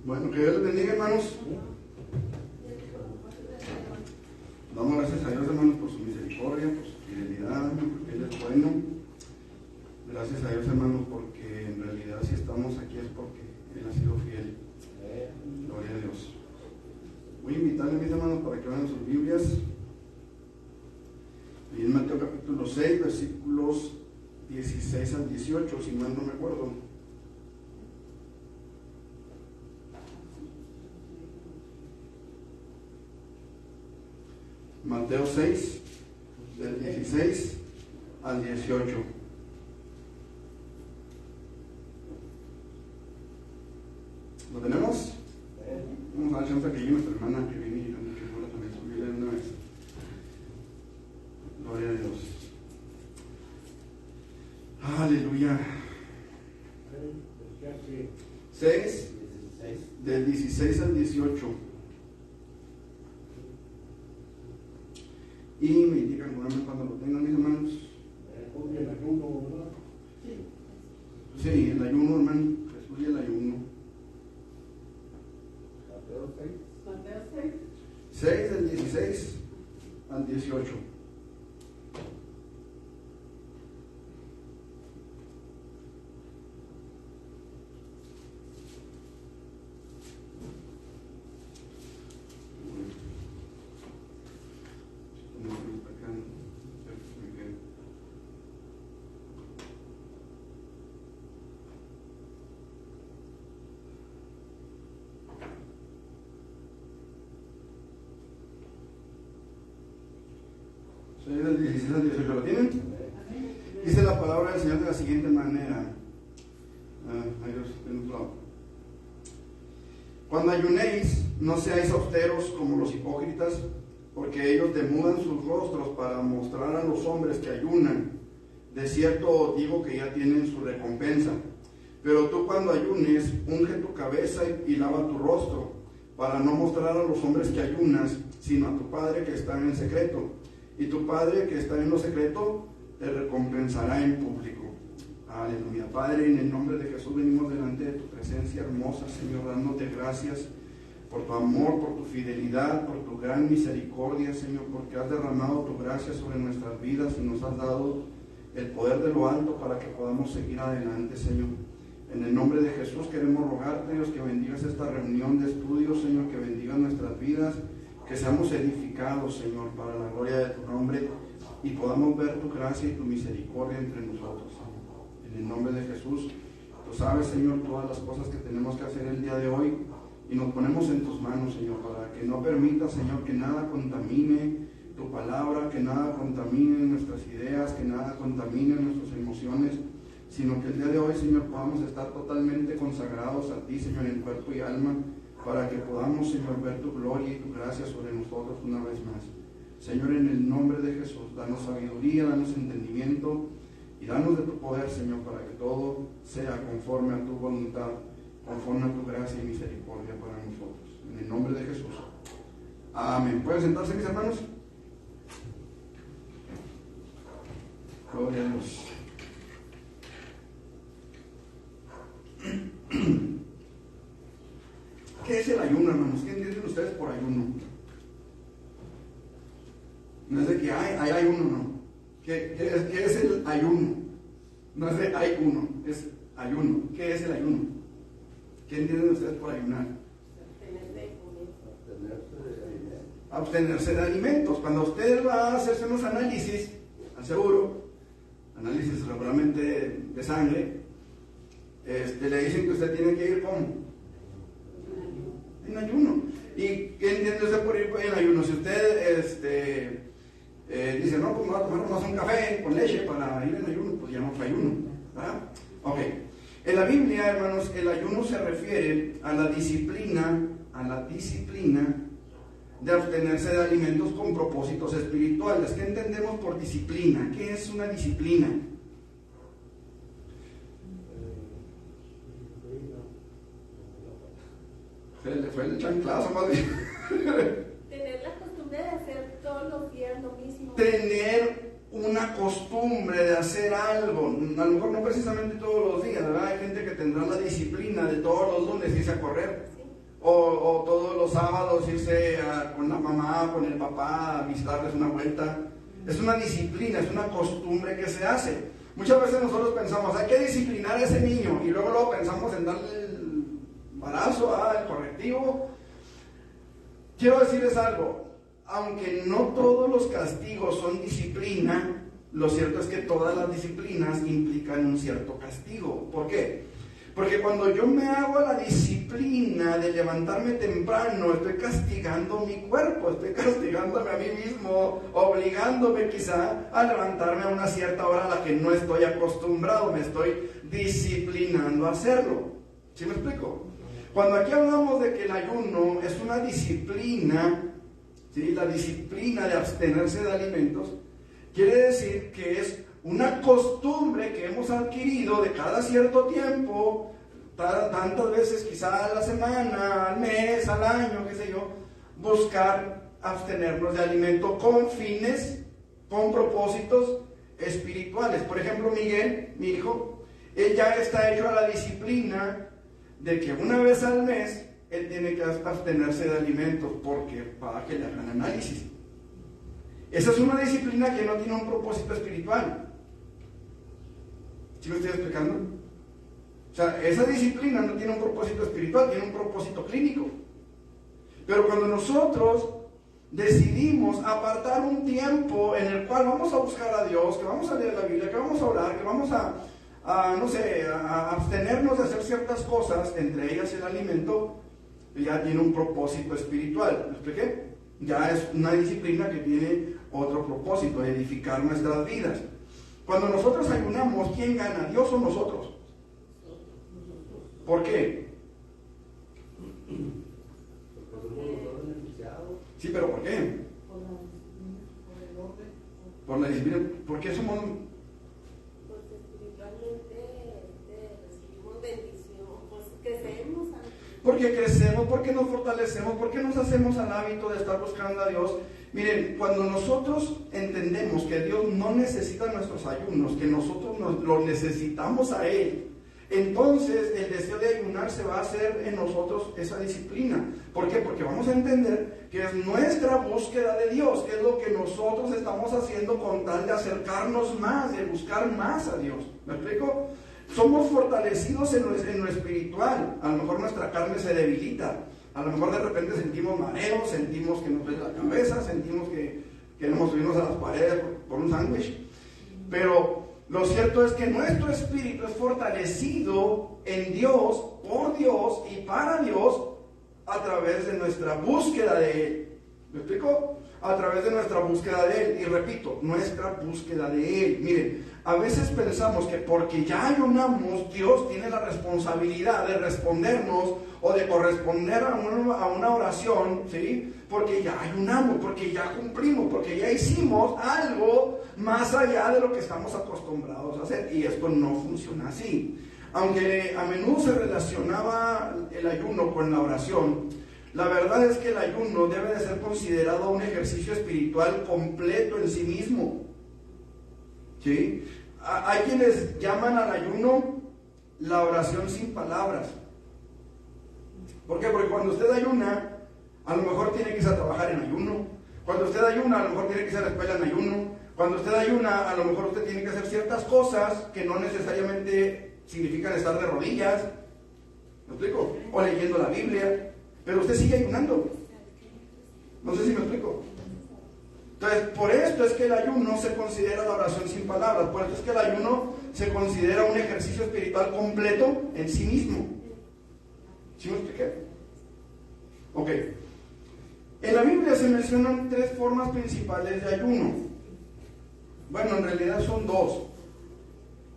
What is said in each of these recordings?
Bueno, que Dios les bendiga, hermanos. Damos gracias a Dios, hermanos, por su misericordia, por su fidelidad, porque Él es bueno. Gracias a Dios, hermanos, porque en realidad si estamos aquí es porque Él ha sido fiel. Gloria a Dios. Voy a invitarles, mis hermanos, para que vean sus Biblias. Y en Mateo capítulo 6, versículos 16 al 18, si mal no me acuerdo. Mateo 6, del 16 al 18. ¿Lo tenemos? Vamos a dar chance que llegue nuestra hermana que viene y que fuera también su Biblia de una vez. Gloria a Dios. Aleluya. 6, del 16 al 18. Y me indican cuando lo tengan, mis hermanos. El ayuno, ¿verdad? Sí, el ayuno, hermano. Jesús y el ayuno. Mateo 6. 6 del 16 al 18. Del 16 al 18, ¿lo tienen? Dice la palabra del Señor de la siguiente manera. Cuando ayunéis, no seáis austeros como los hipócritas, porque ellos demudan sus rostros para mostrar a los hombres que ayunan. De cierto os digo que ya tienen su recompensa. Pero tú cuando ayunes, unge tu cabeza y lava tu rostro, para no mostrar a los hombres que ayunas, sino a tu Padre que está en el secreto. Y tu Padre que está en lo secreto te recompensará en público. Aleluya. Padre, en el nombre de Jesús venimos delante de tu presencia hermosa, Señor, dándote gracias por tu amor, por tu fidelidad, por tu gran misericordia, Señor, porque has derramado tu gracia sobre nuestras vidas y nos has dado el poder de lo alto para que podamos seguir adelante, Señor. En el nombre de Jesús queremos rogarte, Dios, que bendigas esta reunión de estudios, Señor, que bendigas nuestras vidas, que seamos edificados, Señor, para la gloria de tu nombre y podamos ver tu gracia y tu misericordia entre nosotros, Señor. En el nombre de Jesús, tú sabes, Señor, todas las cosas que tenemos que hacer el día de hoy y nos ponemos en tus manos, Señor, para que no permitas, Señor, que nada contamine tu palabra, que nada contamine nuestras ideas, que nada contamine nuestras emociones, sino que el día de hoy, Señor, podamos estar totalmente consagrados a ti, Señor, en cuerpo y alma, para que podamos, Señor, ver tu gloria y tu gracia sobre nosotros una vez más. Señor, en el nombre de Jesús, danos sabiduría, danos entendimiento y danos de tu poder, Señor, para que todo sea conforme a tu voluntad, conforme a tu gracia y misericordia para nosotros. En el nombre de Jesús. Amén. ¿Pueden sentarse, mis hermanos? Gloria a Dios. ¿Qué es el ayuno, hermanos? ¿Qué entienden ustedes por ayuno? No es de que hay ayuno, no. ¿Qué es el ayuno? No es de hay uno, es ayuno. ¿Qué es el ayuno? ¿Qué entienden ustedes por ayunar? Abstenerse de alimentos. Cuando usted va a hacerse unos análisis, al seguro, análisis regularmente de sangre, le dicen que usted tiene que ir con en ayuno. ¿Y qué entiende usted por ir en ayuno? Si usted dice, no, pues me voy a tomar más un café con leche para ir en ayuno, pues ya no fue ayuno, ¿verdad? Ok. En la Biblia, hermanos, el ayuno se refiere a la disciplina de abstenerse de alimentos con propósitos espirituales. ¿Qué entendemos por disciplina? ¿Qué es una disciplina? Se le fue el chanclazo más bien. Tener la costumbre de hacer todos los días lo mismo. Tener una costumbre de hacer algo, a lo mejor no precisamente todos los días, ¿verdad? Hay gente que tendrá la disciplina de todos los lunes irse a correr, o todos los sábados irse con la mamá, con el papá, a visitarles una vuelta. Es una disciplina, es una costumbre que se hace. Muchas veces nosotros pensamos, hay que disciplinar a ese niño, y luego pensamos en darle el balazo, el correctivo. Quiero decirles algo, aunque no todos los castigos son disciplina, lo cierto es que todas las disciplinas implican un cierto castigo. ¿Por qué? Porque cuando yo me hago la disciplina de levantarme temprano, estoy castigando mi cuerpo, estoy castigándome a mí mismo, obligándome quizá a levantarme a una cierta hora a la que no estoy acostumbrado, me estoy disciplinando a hacerlo. ¿Sí me explico? Cuando aquí hablamos de que el ayuno es una disciplina, ¿sí? La disciplina de abstenerse de alimentos, quiere decir que es una costumbre que hemos adquirido de cada cierto tiempo, tantas veces quizá a la semana, al mes, al año, qué sé yo, buscar abstenernos de alimento con fines, con propósitos espirituales. Por ejemplo, Miguel, mi hijo, él ya está hecho a la disciplina de que una vez al mes él tiene que abstenerse de alimentos porque para que le hagan análisis. Esa es una disciplina que no tiene un propósito espiritual. ¿Sí me estoy explicando? O sea, esa disciplina no tiene un propósito espiritual, tiene un propósito clínico. Pero cuando nosotros decidimos apartar un tiempo en el cual vamos a buscar a Dios, que vamos a leer la Biblia, que vamos a orar, que vamos a abstenernos de hacer ciertas cosas, entre ellas el alimento, ya tiene un propósito espiritual. ¿Me expliqué? Ya es una disciplina que tiene otro propósito, edificar nuestras vidas. Cuando nosotros ayunamos, ¿quién gana? ¿Dios o nosotros? ¿Por qué? Sí, pero ¿por qué? Por la disciplina. ¿Por qué somos? Porque espiritualmente recibimos bendición, pues crecemos. Porque crecemos, porque nos fortalecemos, porque nos hacemos al hábito de estar buscando a Dios. Miren, cuando nosotros entendemos que Dios no necesita nuestros ayunos, que nosotros lo necesitamos a Él, entonces el deseo de ayunar se va a hacer en nosotros esa disciplina. ¿Por qué? Porque vamos a entender que es nuestra búsqueda de Dios, que es lo que nosotros estamos haciendo con tal de acercarnos más, de buscar más a Dios. ¿Me explico? Somos fortalecidos en lo espiritual. A lo mejor nuestra carne se debilita. A lo mejor de repente sentimos mareos, sentimos que nos duele la cabeza, sentimos que queremos subirnos a las paredes por un sándwich. Pero lo cierto es que nuestro espíritu es fortalecido en Dios, por Dios y para Dios a través de nuestra búsqueda de Él. ¿Me explico? A través de nuestra búsqueda de Él. Y repito, nuestra búsqueda de Él. Miren, a veces pensamos que porque ya ayunamos, Dios tiene la responsabilidad de respondernos o de corresponder a una oración, ¿sí? Porque ya ayunamos, porque ya cumplimos, porque ya hicimos algo más allá de lo que estamos acostumbrados a hacer. Y esto no funciona así. Aunque a menudo se relacionaba el ayuno con la oración, la verdad es que el ayuno debe de ser considerado un ejercicio espiritual completo en sí mismo. ¿Sí? Hay quienes llaman al ayuno la oración sin palabras. ¿Por qué? Porque cuando usted ayuna, a lo mejor tiene que irse a trabajar en ayuno. Cuando usted ayuna, a lo mejor tiene que irse a la escuela en ayuno. Cuando usted ayuna, a lo mejor usted tiene que hacer ciertas cosas que no necesariamente significan estar de rodillas. ¿Me explico? O leyendo la Biblia. Pero usted sigue ayunando. No sé si me explico. Entonces, por esto es que el ayuno se considera la oración sin palabras. Por esto es que el ayuno se considera un ejercicio espiritual completo en sí mismo. ¿Sí me expliqué? Ok. En la Biblia se mencionan 3 formas principales de ayuno. Bueno, en realidad son 2.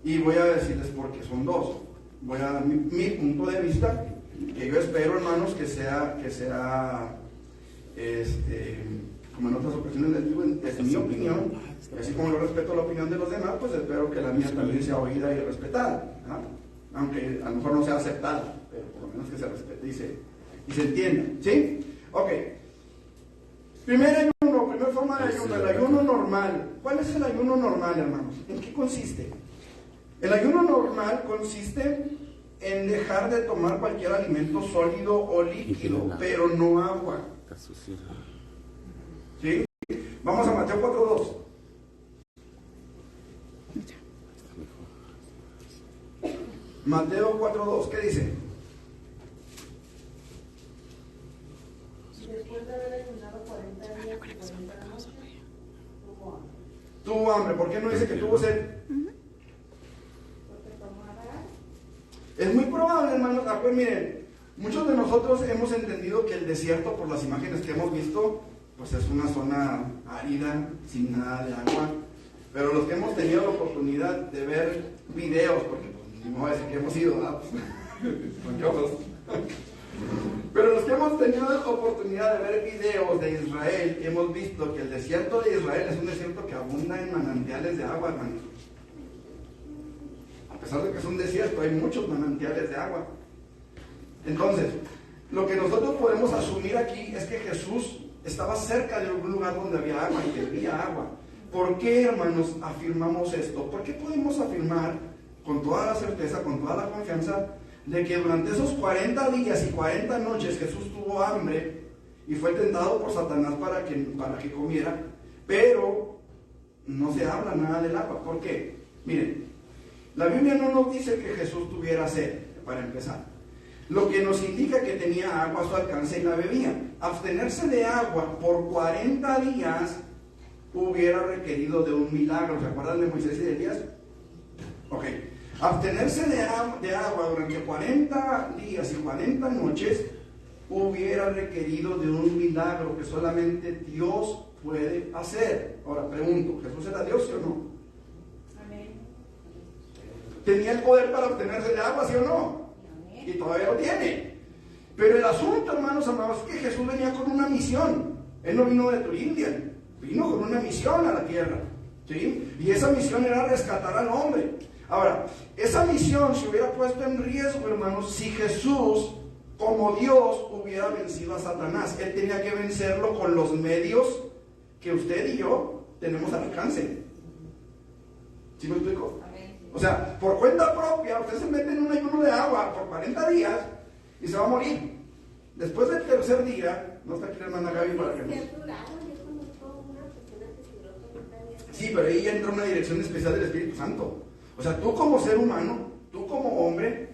Y voy a decirles por qué son 2. Voy a dar mi punto de vista, que yo espero, hermanos, que sea como en otras ocasiones les digo, es mi opinión, y así como yo respeto la opinión de los demás, pues espero que la mía también sea oída y respetada, ¿no? Aunque a lo mejor no sea aceptada, pero por lo menos que se respete y se entienda, ¿sí? Ok. Primera forma de ayuno, el ayuno normal. ¿Cuál es el ayuno normal, hermanos? ¿En qué consiste? El ayuno normal consiste en dejar de tomar cualquier alimento sólido o líquido, pero no agua. ¿Sí? Vamos a Mateo 4:2. Mateo 4:2, ¿qué dice? Después de haber ayunado 40 días y 40 noches, tuvo hambre. Tuvo hambre. ¿Por qué no dice que tuvo sed? Porque tomaba. Es muy probable, hermanos. Pues miren, muchos de nosotros hemos entendido que el desierto, por las imágenes que hemos visto, pues es una zona árida, sin nada de agua. Pero los que hemos tenido la oportunidad de ver videos, porque pues, ni me voy a decir que hemos ido, ¿verdad? Con ojos. Pero los que hemos tenido la oportunidad de ver videos de Israel, hemos visto que el desierto de Israel es un desierto que abunda en manantiales de agua, hermanos. A pesar de que es un desierto, hay muchos manantiales de agua. Entonces, lo que nosotros podemos asumir aquí es que Jesús estaba cerca de un lugar donde había agua y que había agua. ¿Por qué, hermanos, afirmamos esto? ¿Por qué podemos afirmar con toda la certeza, con toda la confianza, de que durante esos 40 días y 40 noches Jesús tuvo hambre y fue tentado por Satanás para que comiera, pero no se habla nada del agua? ¿Por qué? Miren, la Biblia no nos dice que Jesús tuviera sed, para empezar. Lo que nos indica que tenía agua a su alcance y la bebía. Abstenerse de agua por 40 días hubiera requerido de un milagro. ¿Se acuerdan de Moisés y de Elías? Ok. Abstenerse de agua durante 40 días y 40 noches hubiera requerido de un milagro que solamente Dios puede hacer. Ahora pregunto, ¿Jesús era Dios, sí o no? Amén. ¿Tenía el poder para abstenerse de agua, sí o no? Amén. Y todavía lo tiene. Pero el asunto, hermanos amados, es que Jesús venía con una misión. Él no vino de Turindia, vino con una misión a la tierra, ¿sí? Y esa misión era rescatar al hombre. Ahora, esa misión se hubiera puesto en riesgo, hermanos, si Jesús, como Dios, hubiera vencido a Satanás. Él tenía que vencerlo con los medios que usted y yo tenemos al alcance. ¿Sí me explico? Amén. O sea, por cuenta propia, usted se mete en un ayuno de agua por 40 días y se va a morir. Después del tercer día, no está aquí la hermana Gaby para que nos... Sí, pero ahí ya entra una dirección especial del Espíritu Santo. O sea, tú como ser humano, tú como hombre,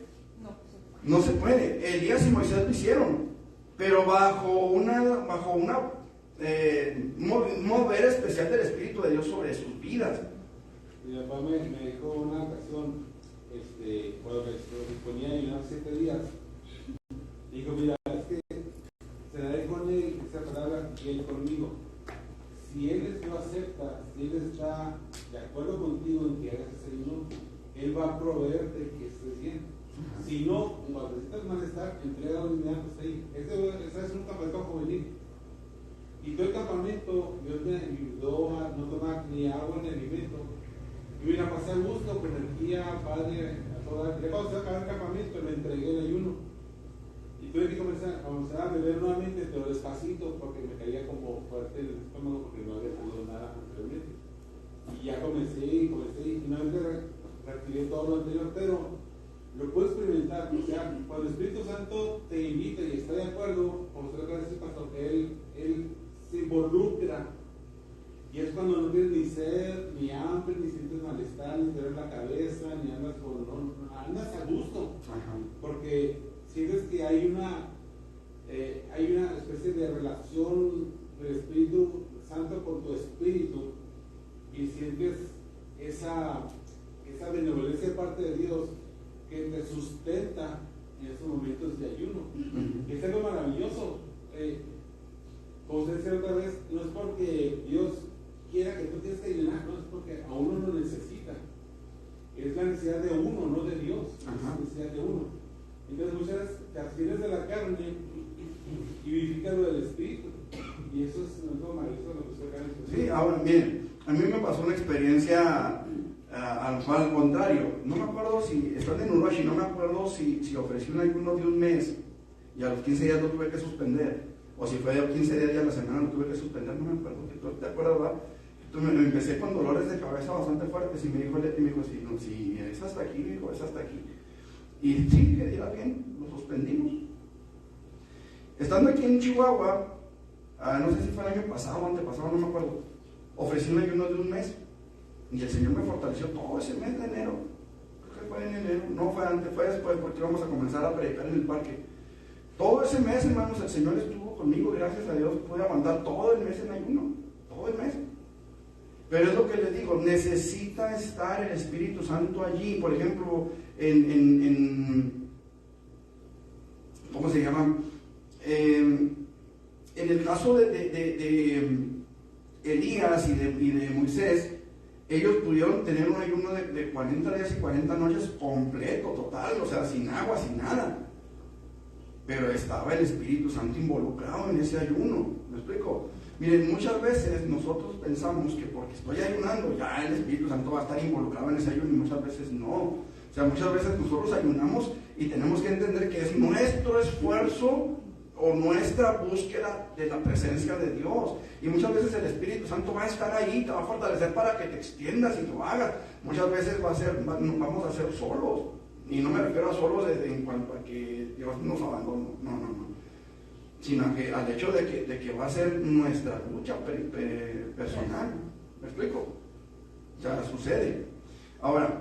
no se puede. Elías y Moisés lo hicieron, pero bajo una mover especial del Espíritu de Dios sobre sus vidas. Mi papá me dijo una ocasión, cuando me disponía a ayunar 7 días, dijo, mira, es que cenaré con él esa palabra y él conmigo. Si él lo acepta, si él está de acuerdo contigo en que hagas ese ayuno, él va a proveerte que estés bien. Si no, cuando necesitas malestar, entrégalo inmediatamente ahí. Ese es un campamento juvenil. Y todo el campamento, Dios me ayudó a no tomar ni agua ni alimento. Y me la pasé a gusto, con energía, padre, a toda. Ya cuando se acabó el campamento, le entregué el ayuno. Y tuve que comenzar a beber nuevamente, pero despacito, porque me caía como fuerte el estómago, porque no había comido nada anteriormente. Y ya comencé, y finalmente reactivé todo lo anterior, pero lo puedo experimentar. O sea, cuando el Espíritu Santo te invita y está de acuerdo, como usted acaba de decir, pastor, que él se involucra. Y es cuando no tienes ni sed, ni hambre, ni sientes malestar, ni te duele la cabeza, ni andas andas a gusto. Ajá. Porque sientes que hay una especie de relación del Espíritu Santo con tu espíritu y sientes esa benevolencia de parte de Dios que te sustenta en esos momentos de ayuno. Uh-huh. Es algo maravilloso. Como usted decía otra vez, no es porque Dios quiera que tú tienes que ayunar, no es porque a uno lo necesita. Es la necesidad de uno, no de Dios. Ajá. Es la necesidad de uno. Entonces muchas veces te abstienes de la carne y vivificas lo del espíritu. Y eso es algo maravilloso lo que usted acaba de decir. Sí, ahora miren, a mí me pasó una experiencia al contrario. No me acuerdo si, estando en Uruguay, no me acuerdo si ofrecí un ayuno de un mes y a los 15 días lo tuve que suspender. O si fue de 15 días a la semana lo tuve que suspender, no me acuerdo. ¿Te acuerdas, verdad? Entonces me empecé con dolores de cabeza bastante fuertes y me dijo, si es hasta aquí, me dijo, es hasta aquí. Y sí, que dirá bien, lo suspendimos. Estando aquí en Chihuahua, no sé si fue el año pasado o antepasado, no me acuerdo, ofrecí un ayuno de un mes. Y el Señor me fortaleció todo ese mes de enero. Creo que fue en enero, no fue antes, fue después, porque íbamos a comenzar a predicar en el parque. Todo ese mes, hermanos, el Señor estuvo conmigo, gracias a Dios, pude aguantar todo el mes en ayuno, todo el mes. Pero es lo que les digo, necesita estar el Espíritu Santo allí. Por ejemplo, ¿cómo se llama? En el caso de Elías y de Moisés, ellos pudieron tener un ayuno de 40 días y 40 noches completo, total, o sea, sin agua, sin nada. Pero estaba el Espíritu Santo involucrado en ese ayuno. ¿Me explico? Miren, muchas veces nosotros pensamos que porque estoy ayunando ya el Espíritu Santo va a estar involucrado en ese ayuno, y muchas veces no. O sea, muchas veces nosotros ayunamos y tenemos que entender que es nuestro esfuerzo o nuestra búsqueda de la presencia de Dios. Y muchas veces el Espíritu Santo va a estar ahí, te va a fortalecer para que te extiendas y lo hagas. Muchas veces vamos a ser solos. Y no me refiero a solos en cuanto a que Dios nos abandonó, no. Sino al hecho de que va a ser nuestra lucha personal. ¿Me explico? O sea, sucede. Ahora,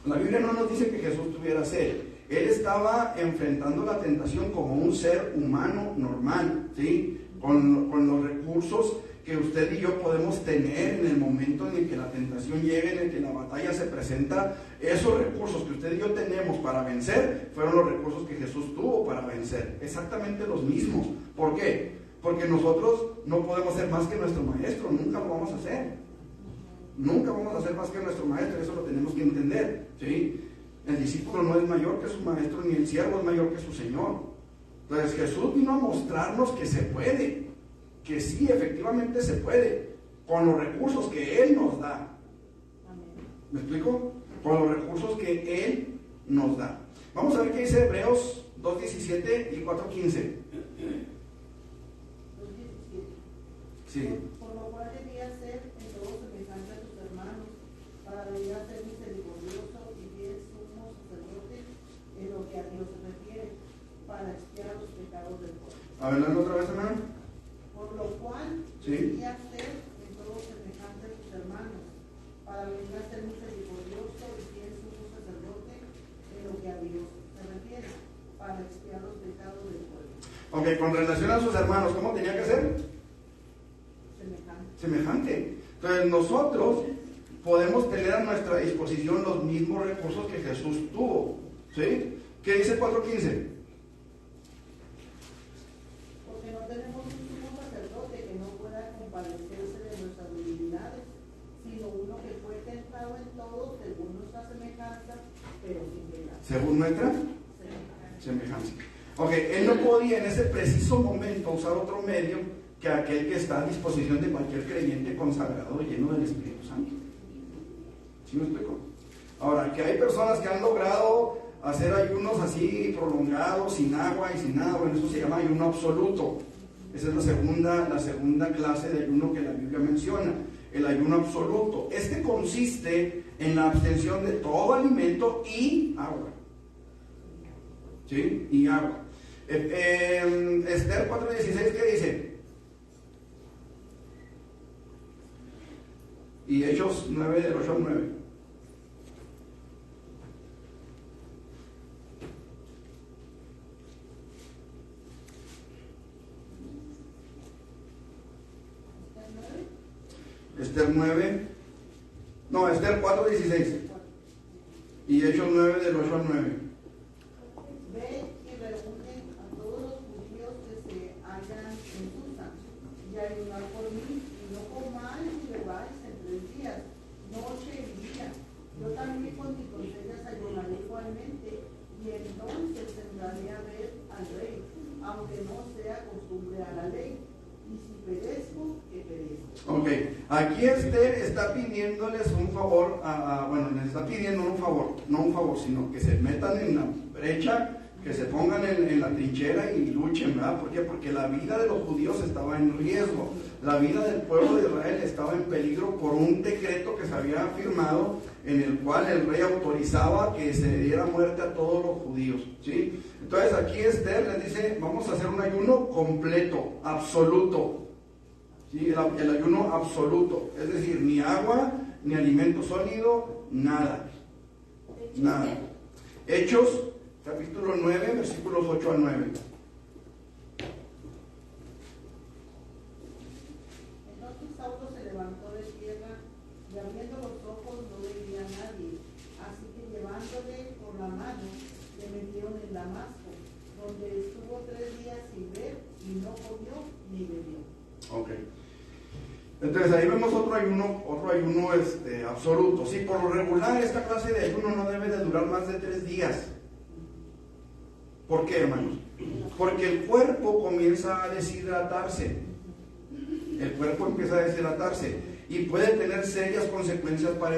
la Biblia no nos dice que Jesús tuviera sed. Él estaba enfrentando la tentación como un ser humano normal, ¿sí? Con los recursos que usted y yo podemos tener en el momento en el que la tentación llegue, en el que la batalla se presenta. Esos recursos que usted y yo tenemos para vencer fueron los recursos que Jesús tuvo para vencer, exactamente los mismos. ¿Por qué? Porque nosotros no podemos ser más que nuestro maestro, nunca lo vamos a hacer. Nunca vamos a hacer más que nuestro maestro, eso lo tenemos que entender, ¿sí? El discípulo no es mayor que su maestro, ni el siervo es mayor que su señor. Entonces Jesús vino a mostrarnos que se puede, que sí, efectivamente se puede, con los recursos que Él nos da. ¿Me explico? Con los recursos que Él nos da. Vamos a ver qué dice Hebreos 2:17 y 4:15. Sí. Por lo cual debía ser en todo semejante a tus hermanos, para venir a ser misericordioso y fiel sumo sacerdote en lo que a Dios se refiere, para expiar los pecados del pueblo. A ver, otra vez, hermano. Por lo cual debía ser en todo semejante a tus hermanos, para venir a ser misericordioso y fiel sumo sacerdote en lo que a Dios se refiere, para expiar los pecados del pueblo. Ok, con relación a sus hermanos, ¿cómo tenía que ser? Semejante. Entonces nosotros podemos tener a nuestra disposición los mismos recursos que Jesús tuvo. ¿Sí? ¿Qué dice 4:15? Porque no tenemos un sumo sacerdote que no pueda compadecerse de nuestras debilidades, sino uno que fue tentado en todo según nuestra semejanza, pero sin pecado. ¿Según nuestra semejanza? Ok, él no podía en ese preciso momento usar otro medio que aquel que está a disposición de cualquier creyente consagrado lleno del Espíritu Santo. ¿Sí me explico? Ahora, que hay personas que han logrado hacer ayunos así prolongados, sin agua y sin nada, bueno, eso se llama ayuno absoluto. Esa es la segunda clase de ayuno que la Biblia menciona, el ayuno absoluto. Este consiste en la abstención de todo alimento y agua. ¿Sí? Y agua. Esther 4:16, ¿qué dice? Y Hechos 9, del 8 al 9. Esther 9, no, Esther 4:16. Y Hechos 9, del 8 al 9. Ve y reúne a todos los judíos que se hallan en Susa, y ayunar por mí, y no comáis ni bebáis en 3 días, noche y día. Yo también con mis doncellas ayunaré igualmente, y entonces entraré a ver al rey, aunque no sea costumbre a la ley. Y si perezco, que perezco. Ok, aquí Esther está pidiéndoles un favor, bueno, les está pidiendo un favor, no un favor, sino que se metan en la brecha que se pongan en la trinchera y luchen, ¿verdad? ¿Por qué? Porque la vida de los judíos estaba en riesgo, la vida del pueblo de Israel estaba en peligro por un decreto que se había firmado en el cual el rey autorizaba que se diera muerte a todos los judíos, ¿sí? Entonces aquí Esther les dice, vamos a hacer un ayuno completo, absoluto, ¿sí? El ayuno absoluto, es decir, ni agua, ni alimento sólido, nada. Nada. Hechos, capítulo 9, versículos 8 al 9. Entonces Saulo se levantó de tierra y abriendo los ojos no veía a nadie. Así que llevándole por la mano, le metieron en Damasco, donde estuvo 3 días sin ver y no comió ni bebió. Ok. Entonces ahí vemos otro ayuno absoluto. Sí, por lo regular esta clase de ayuno no debe de durar más de 3 días. ¿Por qué, hermanos? Porque el cuerpo comienza a deshidratarse. El cuerpo empieza a deshidratarse y puede tener serias consecuencias para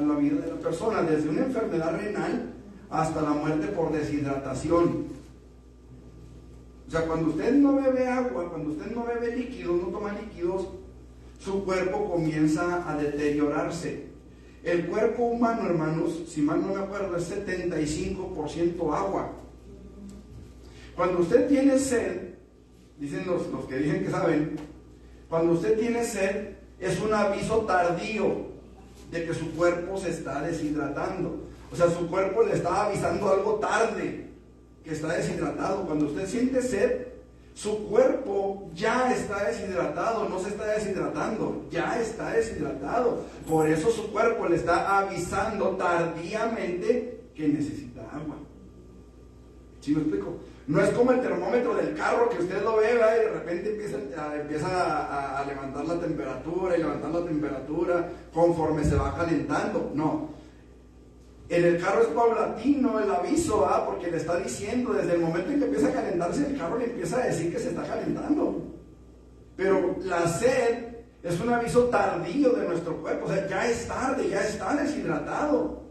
la vida de la persona, desde una enfermedad renal hasta la muerte por deshidratación. O sea, cuando usted no bebe agua, cuando usted no bebe líquidos, no toma líquidos, su cuerpo comienza a deteriorarse. El cuerpo humano, hermanos, si mal no me acuerdo, es 75% agua. Cuando usted tiene sed, dicen los que dicen que saben, cuando usted tiene sed, es un aviso tardío de que su cuerpo se está deshidratando. O sea, su cuerpo le está avisando algo tarde, que está deshidratado. Cuando usted siente sed, su cuerpo ya está deshidratado, no se está deshidratando, ya está deshidratado. Por eso su cuerpo le está avisando tardíamente que necesita agua. ¿Sí me explico? No es como el termómetro del carro que usted lo ve, ¿verdad? Y de repente empieza a levantar la temperatura y levantar la temperatura conforme se va calentando. No. En el carro es paulatino el aviso, ¿ah? Porque le está diciendo, desde el momento en que empieza a calentarse el carro, le empieza a decir que se está calentando. Pero la sed es un aviso tardío de nuestro cuerpo, o sea, ya es tarde, ya está deshidratado.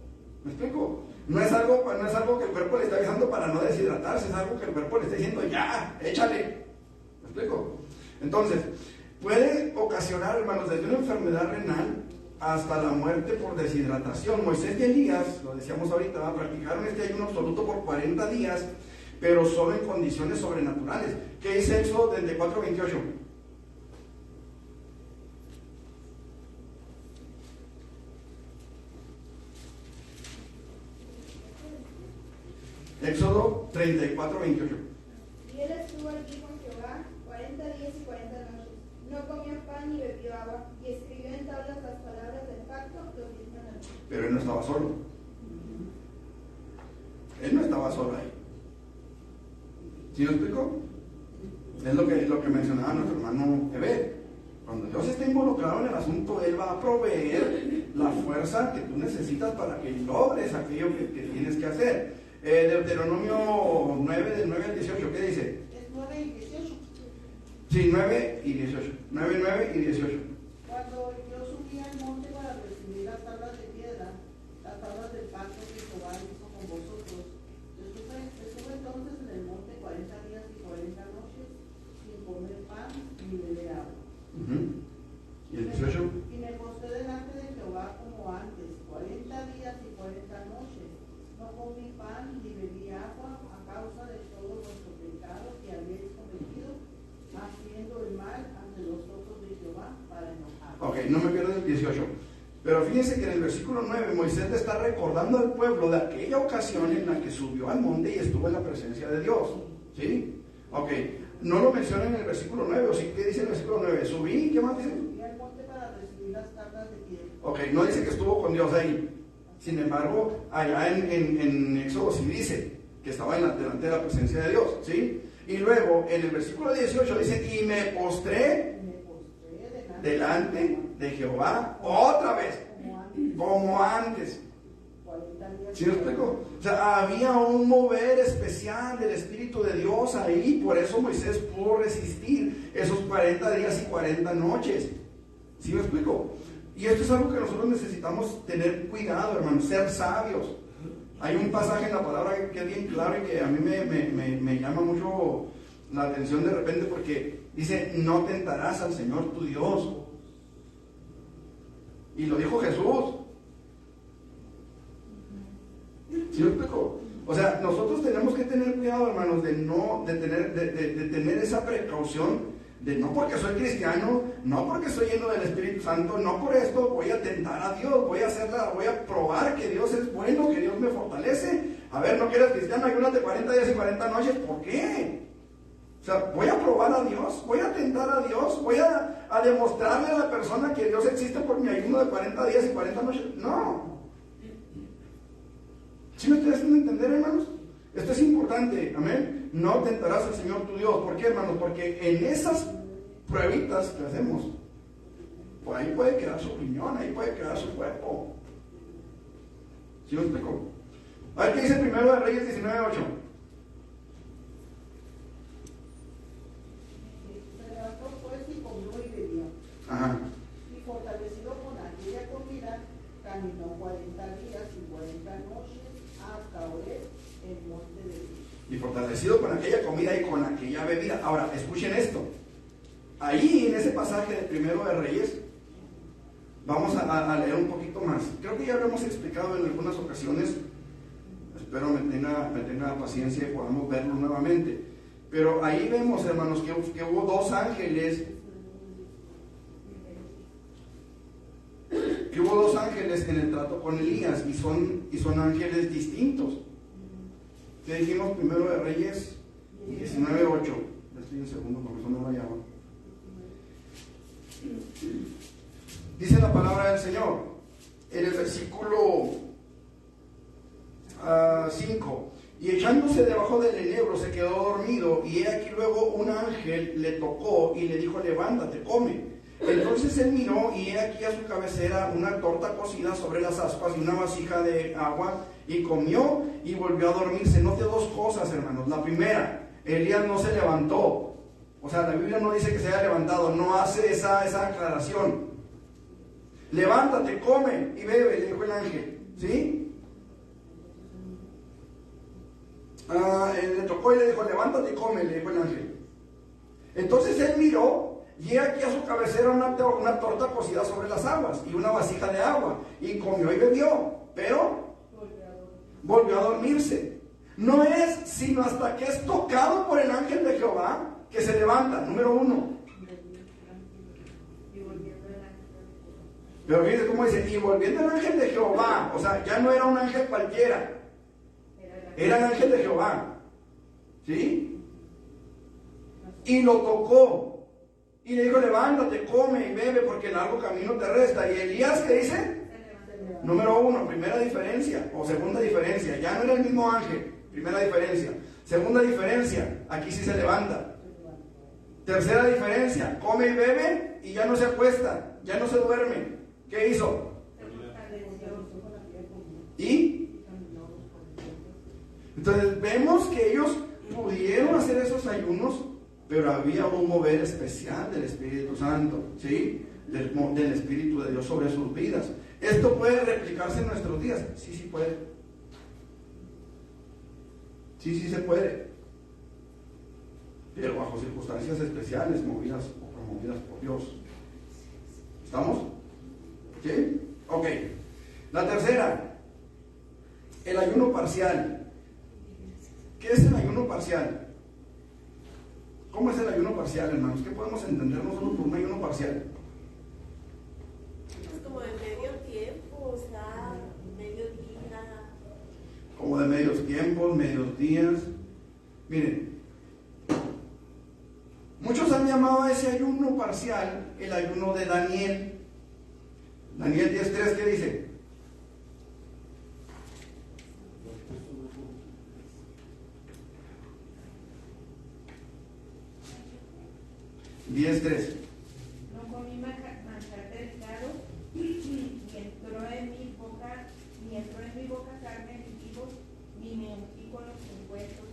¿Me explico? No es algo que el cuerpo le está avisando para no deshidratarse, es algo que el cuerpo le está diciendo, ya, échale. ¿Me explico? Entonces, puede ocasionar, hermanos, desde una enfermedad renal hasta la muerte por deshidratación. Moisés y Elías, lo decíamos ahorita, practicaron este ayuno absoluto por 40 días, pero solo en condiciones sobrenaturales. ¿Qué dice Éxodo 34:28? Éxodo 34:28. Y él estuvo allí con Jehová 40 días y 40 noches. No comió pan ni bebió agua, y escribió en tablas las palabras del pacto, los 10 mandamientos. Pero él no estaba solo. Él no estaba solo ahí. ¿Sí me explico? Es lo que mencionaba nuestro hermano Ebed. Cuando Dios está involucrado en el asunto, Él va a proveer la fuerza que tú necesitas para que logres aquello que tienes que hacer. Deuteronomio 9, del 9 al 18, ¿qué dice? Es 9 y 18. Sí, 9 y 18. 9 y 18. Cuando yo subí al monte para recibir las tablas de piedra, las tablas del pacto que Jehová hizo con vosotros, estuve entonces en el monte 40 días y 40 noches, sin comer pan ni beber agua. ¿Y el 18? Y me postré delante de Jehová como antes, 40 días y 40 noches. No comí pan ni bebí agua a causa de todos vuestros pecados que habéis cometido, haciendo el mal ante los ojos de Jehová para enojar. Ok, no me pierdo el 18. Pero fíjense que en el versículo 9 Moisés le está recordando al pueblo de aquella ocasión en la que subió al monte y estuvo en la presencia de Dios. ¿Sí? Ok, no lo menciona en el versículo 9, ¿o sí? ¿Qué dice el versículo 9? Subí, ¿qué más dice? Subí al monte para recibir las tablas de piedra. Ok, no dice que estuvo con Dios ahí. Sin embargo, allá en Éxodo sí dice que estaba delante de la presencia de Dios. ¿Sí? Y luego en el versículo 18 dice, y me postré delante de Jehová otra vez, como antes. ¿Sí me explico? O sea, había un mover especial del Espíritu de Dios ahí, por eso Moisés pudo resistir esos 40 días y 40 noches. ¿Sí me explico? Y esto es algo que nosotros necesitamos tener cuidado, hermanos, ser sabios. Hay un pasaje en la palabra que es bien claro y que a mí me llama mucho la atención de repente, porque dice: no tentarás al Señor tu Dios. Y lo dijo Jesús. ¿Sí lo explico? O sea, nosotros tenemos que tener cuidado, hermanos, de tener esa precaución, de no porque soy cristiano, no porque soy lleno del Espíritu Santo, no por esto voy a tentar a Dios, voy a probar que Dios es bueno, que Dios me fortalece. A ver, no que eres cristiano, ayúnate 40 días y 40 noches, ¿por qué? O sea, voy a probar a Dios, voy a tentar a Dios, voy a demostrarle a la persona que Dios existe por mi ayuno de 40 días y 40 noches. No. ¿Sí me estoy haciendo entender, hermanos? Esto es importante, amén. No tentarás al Señor tu Dios. ¿Por qué, hermanos? Porque en esas pruebitas que hacemos, por ahí puede quedar su opinión, ahí puede quedar su cuerpo. ¿Sí me explico? A ver qué dice Primero de Reyes 19:8. Se levantó pues y comió y bebió. Ajá. Y fortalecido con aquella comida, caminó 40 días y 40 noches hasta Horeb, el monte de Dios. Y fortalecido con aquella comida y con aquella bebida. Ahora, escuchen esto. Ahí en ese pasaje de Primero de Reyes, vamos a leer un poquito más. Creo que ya lo hemos explicado en algunas ocasiones. Espero me tenga paciencia y podamos verlo nuevamente. Pero ahí vemos, hermanos, que hubo dos ángeles. Que hubo dos ángeles en el trato con Elías, y son ángeles distintos. ¿Qué dijimos? Primero de Reyes 19:8. Estoy en segundo porque eso no lo llamo. Dice la palabra del Señor en el versículo 5: y echándose debajo del enebro se quedó dormido, y he aquí luego un ángel le tocó y le dijo: levántate, come. Entonces él miró, y he aquí a su cabecera una torta cocida sobre las ascuas y una vasija de agua, y comió y volvió a dormirse. Note dos cosas, hermanos. La primera, Elías no se levantó. O sea, la Biblia no dice que se haya levantado, no hace esa aclaración. Levántate, come y bebe, le dijo el ángel. ¿Sí? Le tocó y le dijo: levántate y come, le dijo el ángel. Entonces él miró, y aquí a su cabecera una torta cocida sobre las aguas y una vasija de agua, y comió y bebió, pero volvió a dormirse. No es sino hasta que es tocado por el ángel de Jehová que se levanta. Número 1. Pero fíjense cómo dice: y volviendo el ángel de Jehová. O sea, ya no era un ángel cualquiera, era el ángel de Jehová. ¿Sí? Y lo tocó y le dijo: levántate, come y bebe, porque el largo camino te resta. Y Elías, ¿qué dice? Número 1, primera diferencia, o segunda diferencia. Ya no era el mismo ángel. Primera diferencia. Segunda diferencia, aquí sí se levanta. Tercera diferencia, come y bebe y ya no se acuesta, ya no se duerme. ¿Qué hizo? ¿Y? Entonces vemos que ellos pudieron hacer esos ayunos, pero había un mover especial del Espíritu Santo, ¿sí? Del Espíritu de Dios sobre sus vidas. ¿Esto puede replicarse en nuestros días? Sí, sí puede. Sí, sí se puede. Pero bajo circunstancias especiales, movidas o promovidas por Dios. ¿Estamos? ¿Sí? Ok. La tercera, el ayuno parcial. ¿Qué es el ayuno parcial? ¿Cómo es el ayuno parcial, hermanos? ¿Qué podemos entender nosotros por un ayuno parcial? Es como de medio tiempo, o sea, medio día. Como de medios tiempos, medios días. Miren, muchos han llamado a ese ayuno parcial el ayuno de Daniel. Daniel 10:3, ¿qué dice? No comí manjar delicado, ni entró en mi boca carne ni vivo, ni me ungí con los ungüentos,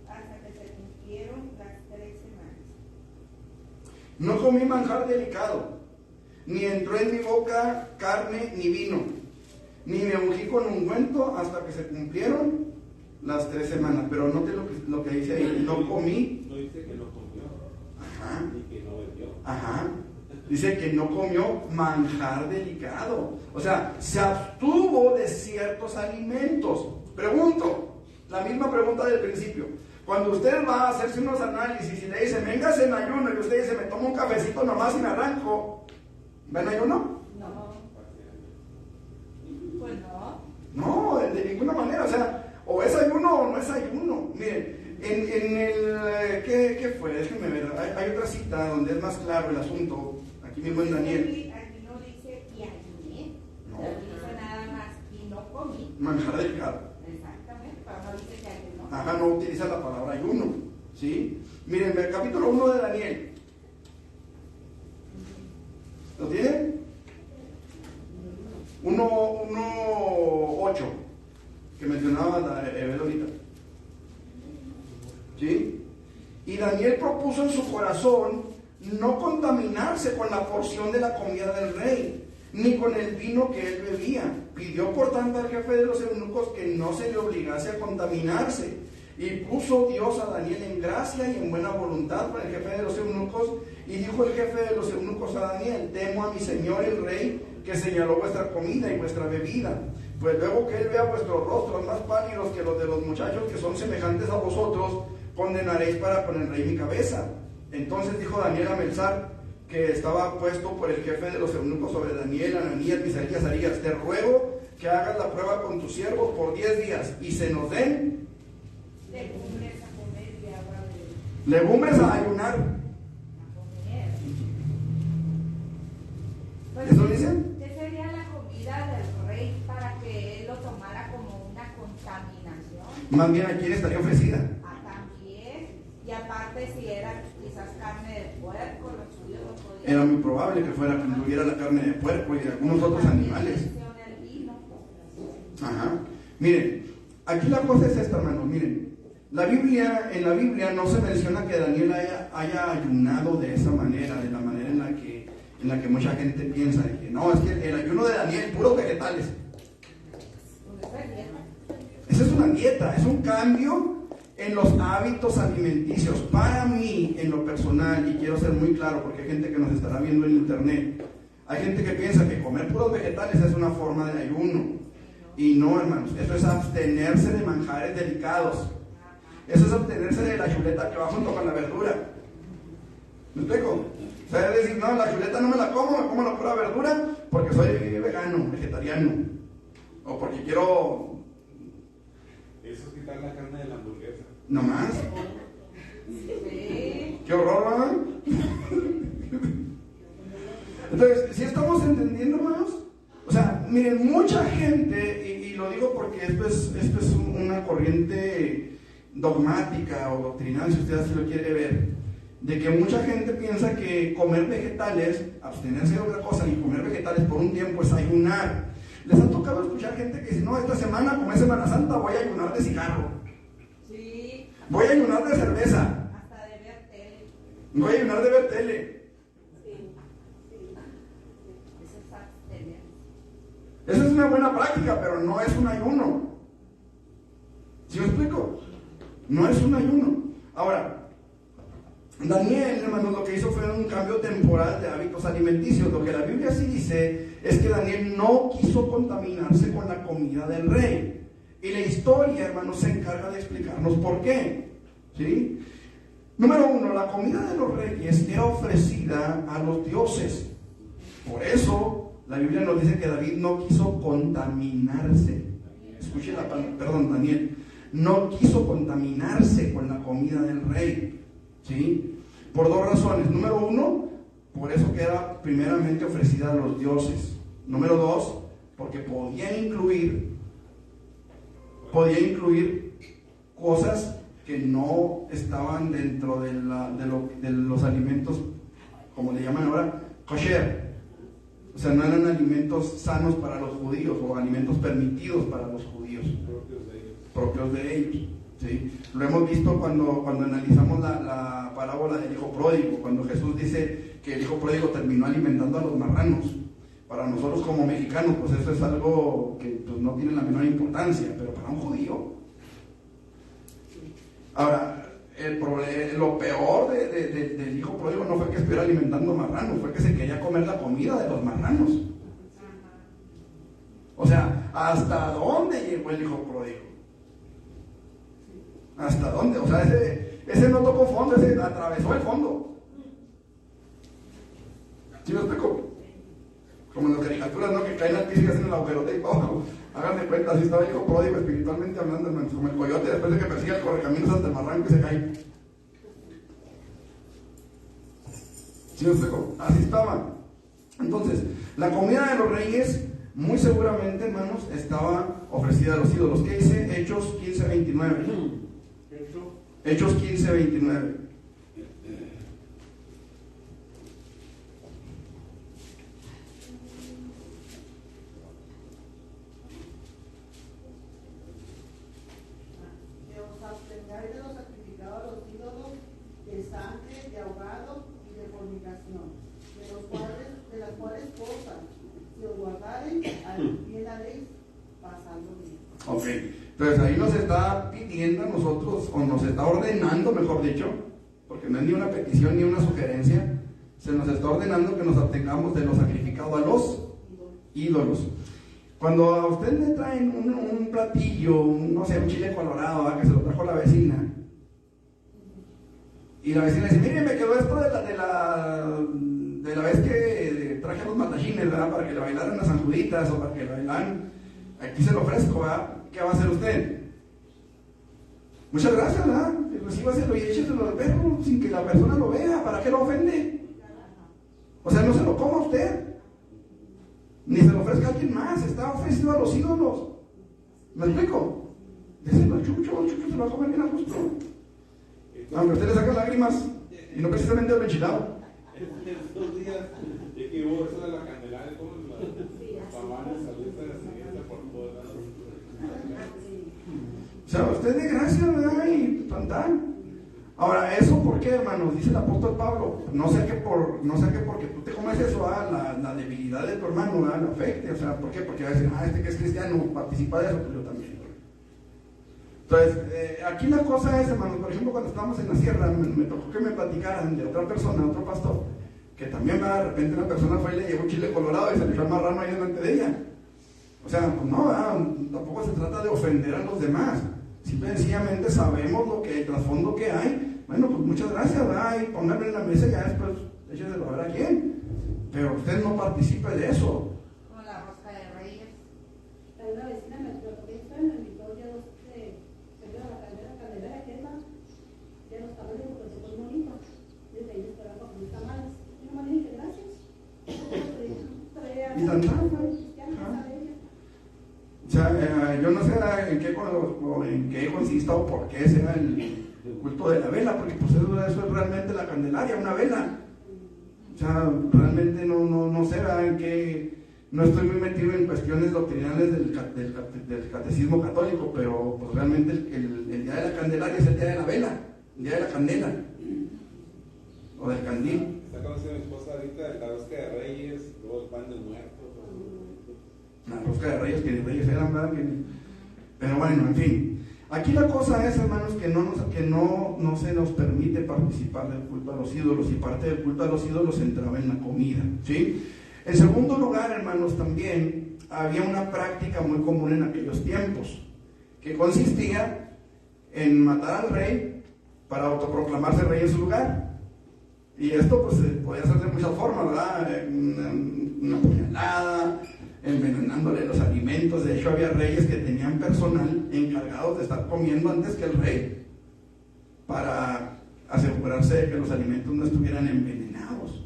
hasta que se cumplieron las 3 semanas. No comí manjar delicado, ni entró en mi boca carne ni vino. ni me ungí con ungüento hasta que se cumplieron las 3 semanas. Pero note lo que dice ahí, no comí. No dice que no comió, Ajá. ni que no bebió. Ajá. Dice que no comió manjar delicado. O sea, se abstuvo de ciertos alimentos. Pregunto, la misma pregunta del principio. Cuando usted va a hacerse unos análisis y le dice, véngase en ayuno, y usted dice, me tomo un cafecito nomás y me arranco, ¿va en ayuno? No. Pues no. No, de ninguna manera. O sea, o es ayuno o no es ayuno. Miren, en el... ¿Qué fue? Déjenme ver. Hay otra cita donde es más claro el asunto. Aquí mismo en Daniel. Aquí no dice y ayuné. No. Dice nada más y no comí. Manjar delicado. Exactamente, pero no dice que ayunó. Ajá, no utiliza la palabra ayuno. ¿Sí? Miren, el capítulo 1 de Daniel. ¿Lo tienen? 1:8 que mencionaba Evel ahorita. ¿Sí? Y Daniel propuso en su corazón no contaminarse con la porción de la comida del rey, ni con el vino que él bebía. Pidió por tanto al jefe de los eunucos que no se le obligase a contaminarse. Y puso Dios a Daniel en gracia y en buena voluntad con el jefe de los eunucos. Y dijo el jefe de los eunucos a Daniel, temo a mi señor el rey, que señaló vuestra comida y vuestra bebida. Pues luego que él vea vuestros rostros más pálidos que los de los muchachos que son semejantes a vosotros, condenaréis para con el rey mi cabeza. Entonces dijo Daniel a Melzar, que estaba puesto por el jefe de los eunucos sobre Daniel, Ananías, Misael y Azarías, te ruego que hagas la prueba con tu siervo por 10 días y se nos den Legumbres a comer y agua de legumbres a ayunar. comer. Pues, ¿Eso dicen? ¿qué sería la comida del rey para que él lo tomara como una contaminación? Más bien, ¿a quién estaría ofrecida? También, y aparte si era quizás carne de puerco, los judíos no podían. Era muy probable que fuera que tuviera la carne de puerco y de algunos otros animales. El vino. Ajá. Miren, aquí la cosa es esta, hermanos. Miren, en la Biblia no se menciona que Daniel haya ayunado de esa manera, de la manera en la que mucha gente piensa, de que no, es que el ayuno de Daniel, puros vegetales. Esa es una dieta, es un cambio en los hábitos alimenticios. Para mí, en lo personal, y quiero ser muy claro porque hay gente que nos estará viendo en internet, hay gente que piensa que comer puros vegetales es una forma de ayuno. Y no, hermanos, eso es abstenerse de manjares delicados. Eso es abstenerse de la chuleta que va junto con la verdura. ¿Me explico? O sea, es decir, no, la chuleta no me como la pura verdura porque soy vegano, vegetariano. O porque quiero... Eso es quitar la carne de la hamburguesa. ¿No más? Sí. ¡Qué horror, ¿verdad? Entonces, ¿sí estamos entendiendo, hermanos? O sea, miren, mucha gente, y lo digo porque esto es una corriente dogmática o doctrinal, si usted así lo quiere ver, de que mucha gente piensa que comer vegetales, abstenerse de otra cosa y comer vegetales por un tiempo es ayunar. Les ha tocado escuchar gente que dice, no, esta semana, como es Semana Santa, voy a ayunar de cigarro. Sí. Voy a ayunar de cerveza. Hasta de ver tele. Voy a ayunar de ver tele. Eso es abstener. Esa es una buena práctica, pero no es un ayuno. ¿Sí me explico? No es un ayuno. Ahora, Daniel, hermanos, lo que hizo fue un cambio temporal de hábitos alimenticios. Lo que la Biblia sí dice es que Daniel no quiso contaminarse con la comida del rey. Y la historia, hermanos, se encarga de explicarnos por qué. ¿Sí? Número 1, la comida de los reyes era ofrecida a los dioses. Por eso, la Biblia nos dice que David no quiso contaminarse. Escuche la palabra, perdón, Daniel. No quiso contaminarse con la comida del rey. ¿Sí? Por 2 razones. Número 1, por eso que era primeramente ofrecida a los dioses. Número 2, porque podía incluir cosas que no estaban dentro de los alimentos, como le llaman ahora, kosher. O sea, no eran alimentos sanos para los judíos o alimentos permitidos para los judíos. Propios de ellos. ¿Sí? Lo hemos visto cuando analizamos la parábola del hijo pródigo, cuando Jesús dice que el hijo pródigo terminó alimentando a los marranos. Para nosotros como mexicanos, pues eso es algo que pues, no tiene la menor importancia, pero para un judío. Ahora, lo peor del hijo pródigo no fue que estuviera alimentando marranos, fue que se quería comer la comida de los marranos. O sea, ¿hasta dónde llegó el hijo pródigo? ¿Hasta dónde? O sea, ese no tocó fondo, ese atravesó el fondo. ¿Sí me explico? Como en las caricaturas, ¿no? Que caen al piso y hacen el agujerote y todo. Hagan de cuenta, así estaba el hijo pródigo espiritualmente hablando, hermanos, como el coyote después de que persigue el correcaminos hasta el marrano que se cae. ¿Sí me explico? Así estaba. Entonces, la comida de los reyes, muy seguramente, hermanos, estaba ofrecida a los ídolos. ¿Qué dice Hechos 15:29? Hechos 15:29. Que os abstengáis de los sacrificados a los ídolos, de sangre, de ahogado y de fornicación, de las cuales cosas, si os guardareis, bien haréis, pasando bien. Ok, entonces ahí nos está pidiendo a nosotros, o nos está ordenando, mejor dicho, porque no es ni una petición ni una sugerencia, se nos está ordenando que nos abstengamos de lo sacrificado a los ídolos. Cuando a usted le traen un platillo, no sé, un chile colorado, ¿verdad? Que se lo trajo la vecina, y la vecina dice, mire, me quedó esto de la vez que traje a los matachines, ¿verdad? Para que le bailaran las sanjuditas o para que le bailaran, aquí se lo ofrezco, ¿verdad? ¿Qué va a hacer usted? Muchas gracias, ¿verdad? Recíbaselo y écheselo al perro sin que la persona lo vea. ¿Para qué lo ofende? O sea, no se lo coma usted, ni se lo ofrezca a alguien más. Está ofrecido a los ídolos. ¿Me explico? Déselo al chucho, el chucho se lo va a comer bien a gusto. Aunque usted le saca lágrimas, y no precisamente el enchilado. Estos días, de que hubo eso de la Candelaria, como las pavanas, salidas de siguiente por todos lados. O sea, usted de gracia, ¿verdad? Y tan. Ahora, ¿eso por qué, hermanos? Dice el apóstol Pablo. No sé que porque tú te comes eso, la debilidad de tu hermano, ¿verdad? Lo afecte. O sea, ¿por qué? Porque va a decir, este que es cristiano participa de eso, pues yo también. Entonces, aquí la cosa es, hermanos, por ejemplo, cuando estábamos en la sierra, me tocó que me platicaran de otra persona, otro pastor, que también de repente una persona fue y le llevó un chile colorado y se le echó el marrano ahí delante de ella. O sea, pues no, tampoco se trata de ofender a los demás. Simple y sencillamente sabemos el trasfondo que hay. Bueno, pues muchas gracias, ¿verdad? Y pónganme en la mesa y ya después échenselo a ver a quién. Pero usted no participe de eso. Como la rosca de reyes. Hay una vecina me invitó ya la candela que es ya los tamales de protocolo bonito. Desde ahí esperaba con mis tamales. Y no me dije gracias. Y tan o sea, yo no sé en qué consista o por qué será el culto de la vela, porque pues eso es realmente la Candelaria, una vela. O sea, realmente no sé en qué. No estoy muy metido en cuestiones doctrinales del catecismo católico, pero pues realmente el día de la Candelaria es el día de la vela, el día de la candela o del candil. Está conociendo mi esposa ahorita la rosca de Reyes, luego el pan de muertos. La rosca de Reyes, que Reyes eran, ¿verdad? Pero bueno, en fin. Aquí la cosa es, hermanos, que no se nos permite participar del culto a los ídolos, y parte del culto a los ídolos entraba en la comida, ¿sí? En segundo lugar, hermanos, también había una práctica muy común en aquellos tiempos, que consistía en matar al rey para autoproclamarse rey en su lugar. Y esto pues podía hacer de muchas formas, ¿verdad? Una puñalada, envenenándole los alimentos. De hecho, había reyes que tenían personal encargados de estar comiendo antes que el rey para asegurarse de que los alimentos no estuvieran envenenados.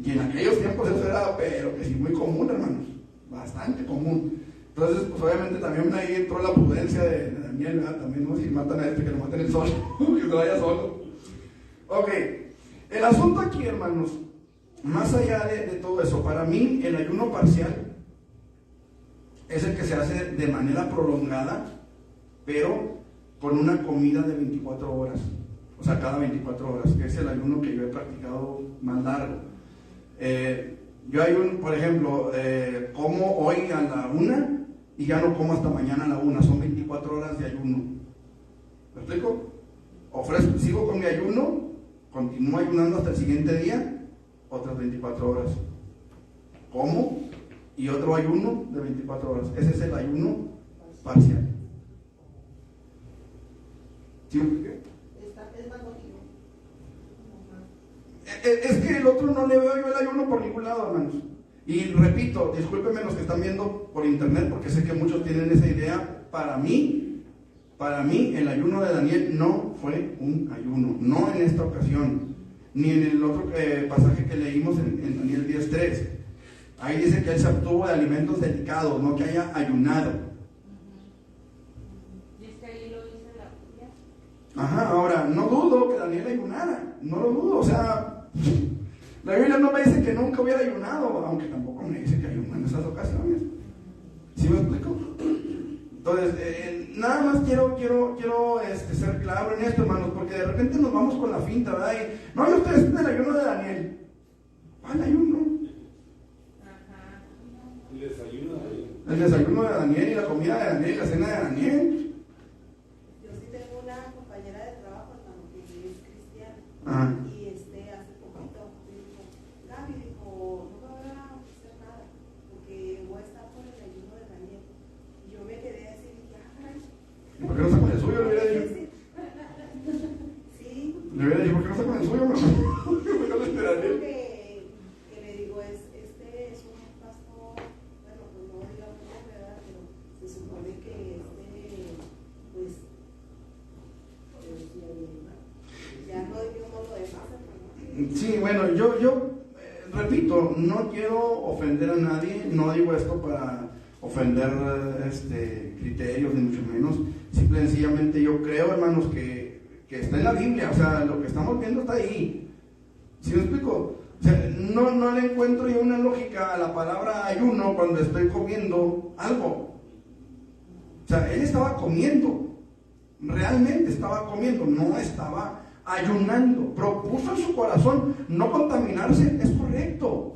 Y en aquellos tiempos eso era, pero que sí, muy común, hermanos, bastante común. Entonces, pues obviamente también ahí entró la prudencia de Daniel, ¿verdad? También, ¿no? Si matan a que lo maten él solo, que se vaya solo. Ok, el asunto aquí, hermanos, más allá de todo eso, para mí el ayuno parcial es el que se hace de manera prolongada, pero con una comida de 24 horas, o sea, cada 24 horas, que es el ayuno que yo he practicado más largo. Yo hay por ejemplo, como hoy a la 1 y ya no como hasta mañana a la 1, son 24 horas de ayuno. ¿Me explico? Sigo con mi ayuno, continúo ayunando hasta el siguiente día, otras 24 horas. Como y otro ayuno de 24 horas. Ese es el ayuno parcial. ¿Sí me expliqué? Es más motivo. Es que el otro no le veo yo el ayuno por ningún lado, hermanos. Y repito, discúlpenme los que están viendo por internet, porque sé que muchos tienen esa idea. Para mí, el ayuno de Daniel no fue un ayuno, no en esta ocasión, ni en el otro pasaje que leímos en Daniel 10:3. Ahí dice que él se abstuvo de alimentos delicados, no que haya ayunado. ¿Dice ahí lo dice la Biblia? Ajá, ahora, no dudo que Daniel ayunara, no lo dudo, o sea, la Biblia no me dice que nunca hubiera ayunado, aunque tampoco me dice que ayunó en esas ocasiones. ¿Sí me explico? Entonces, nada más quiero ser claro en esto, hermanos, porque de repente nos vamos con la finta, ¿verdad? Y, no, yo estoy haciendo el ayuno de Daniel. ¿Cuál ayuno? Ajá. El desayuno de Daniel. El desayuno de Daniel y la comida de Daniel y la cena de Daniel. Yo sí tengo una compañera de trabajo, hermano, que es cristiana. Ajá. Y hace poquito me dijo, Gaby, dijo, no me voy a hacer nada, porque voy a estar con el ayuno de Daniel. Y yo me quedé así, y dije, ay. ¿Y por qué no está con el suyo? Le hubiera dicho. Sí. Le hubiera dicho, ¿por qué no está con el suyo? Mejor le esperaría. Que le digo, es un pastor, bueno, pues no digamos la verdad, pero se supone que pues, ya no dijimos lo demás, hermano. Sí, bueno, yo repito, no quiero ofender a nadie, no digo esto para ofender criterios, ni mucho menos. Simple y sencillamente yo creo, hermanos, que está en la Biblia, o sea, lo que estamos viendo está ahí. ¿Sí me explico? O sea, no le encuentro yo una lógica a la palabra ayuno cuando estoy comiendo algo. O sea, él estaba comiendo, realmente estaba comiendo, no estaba ayunando. Propuso en su corazón no contaminarse, es correcto.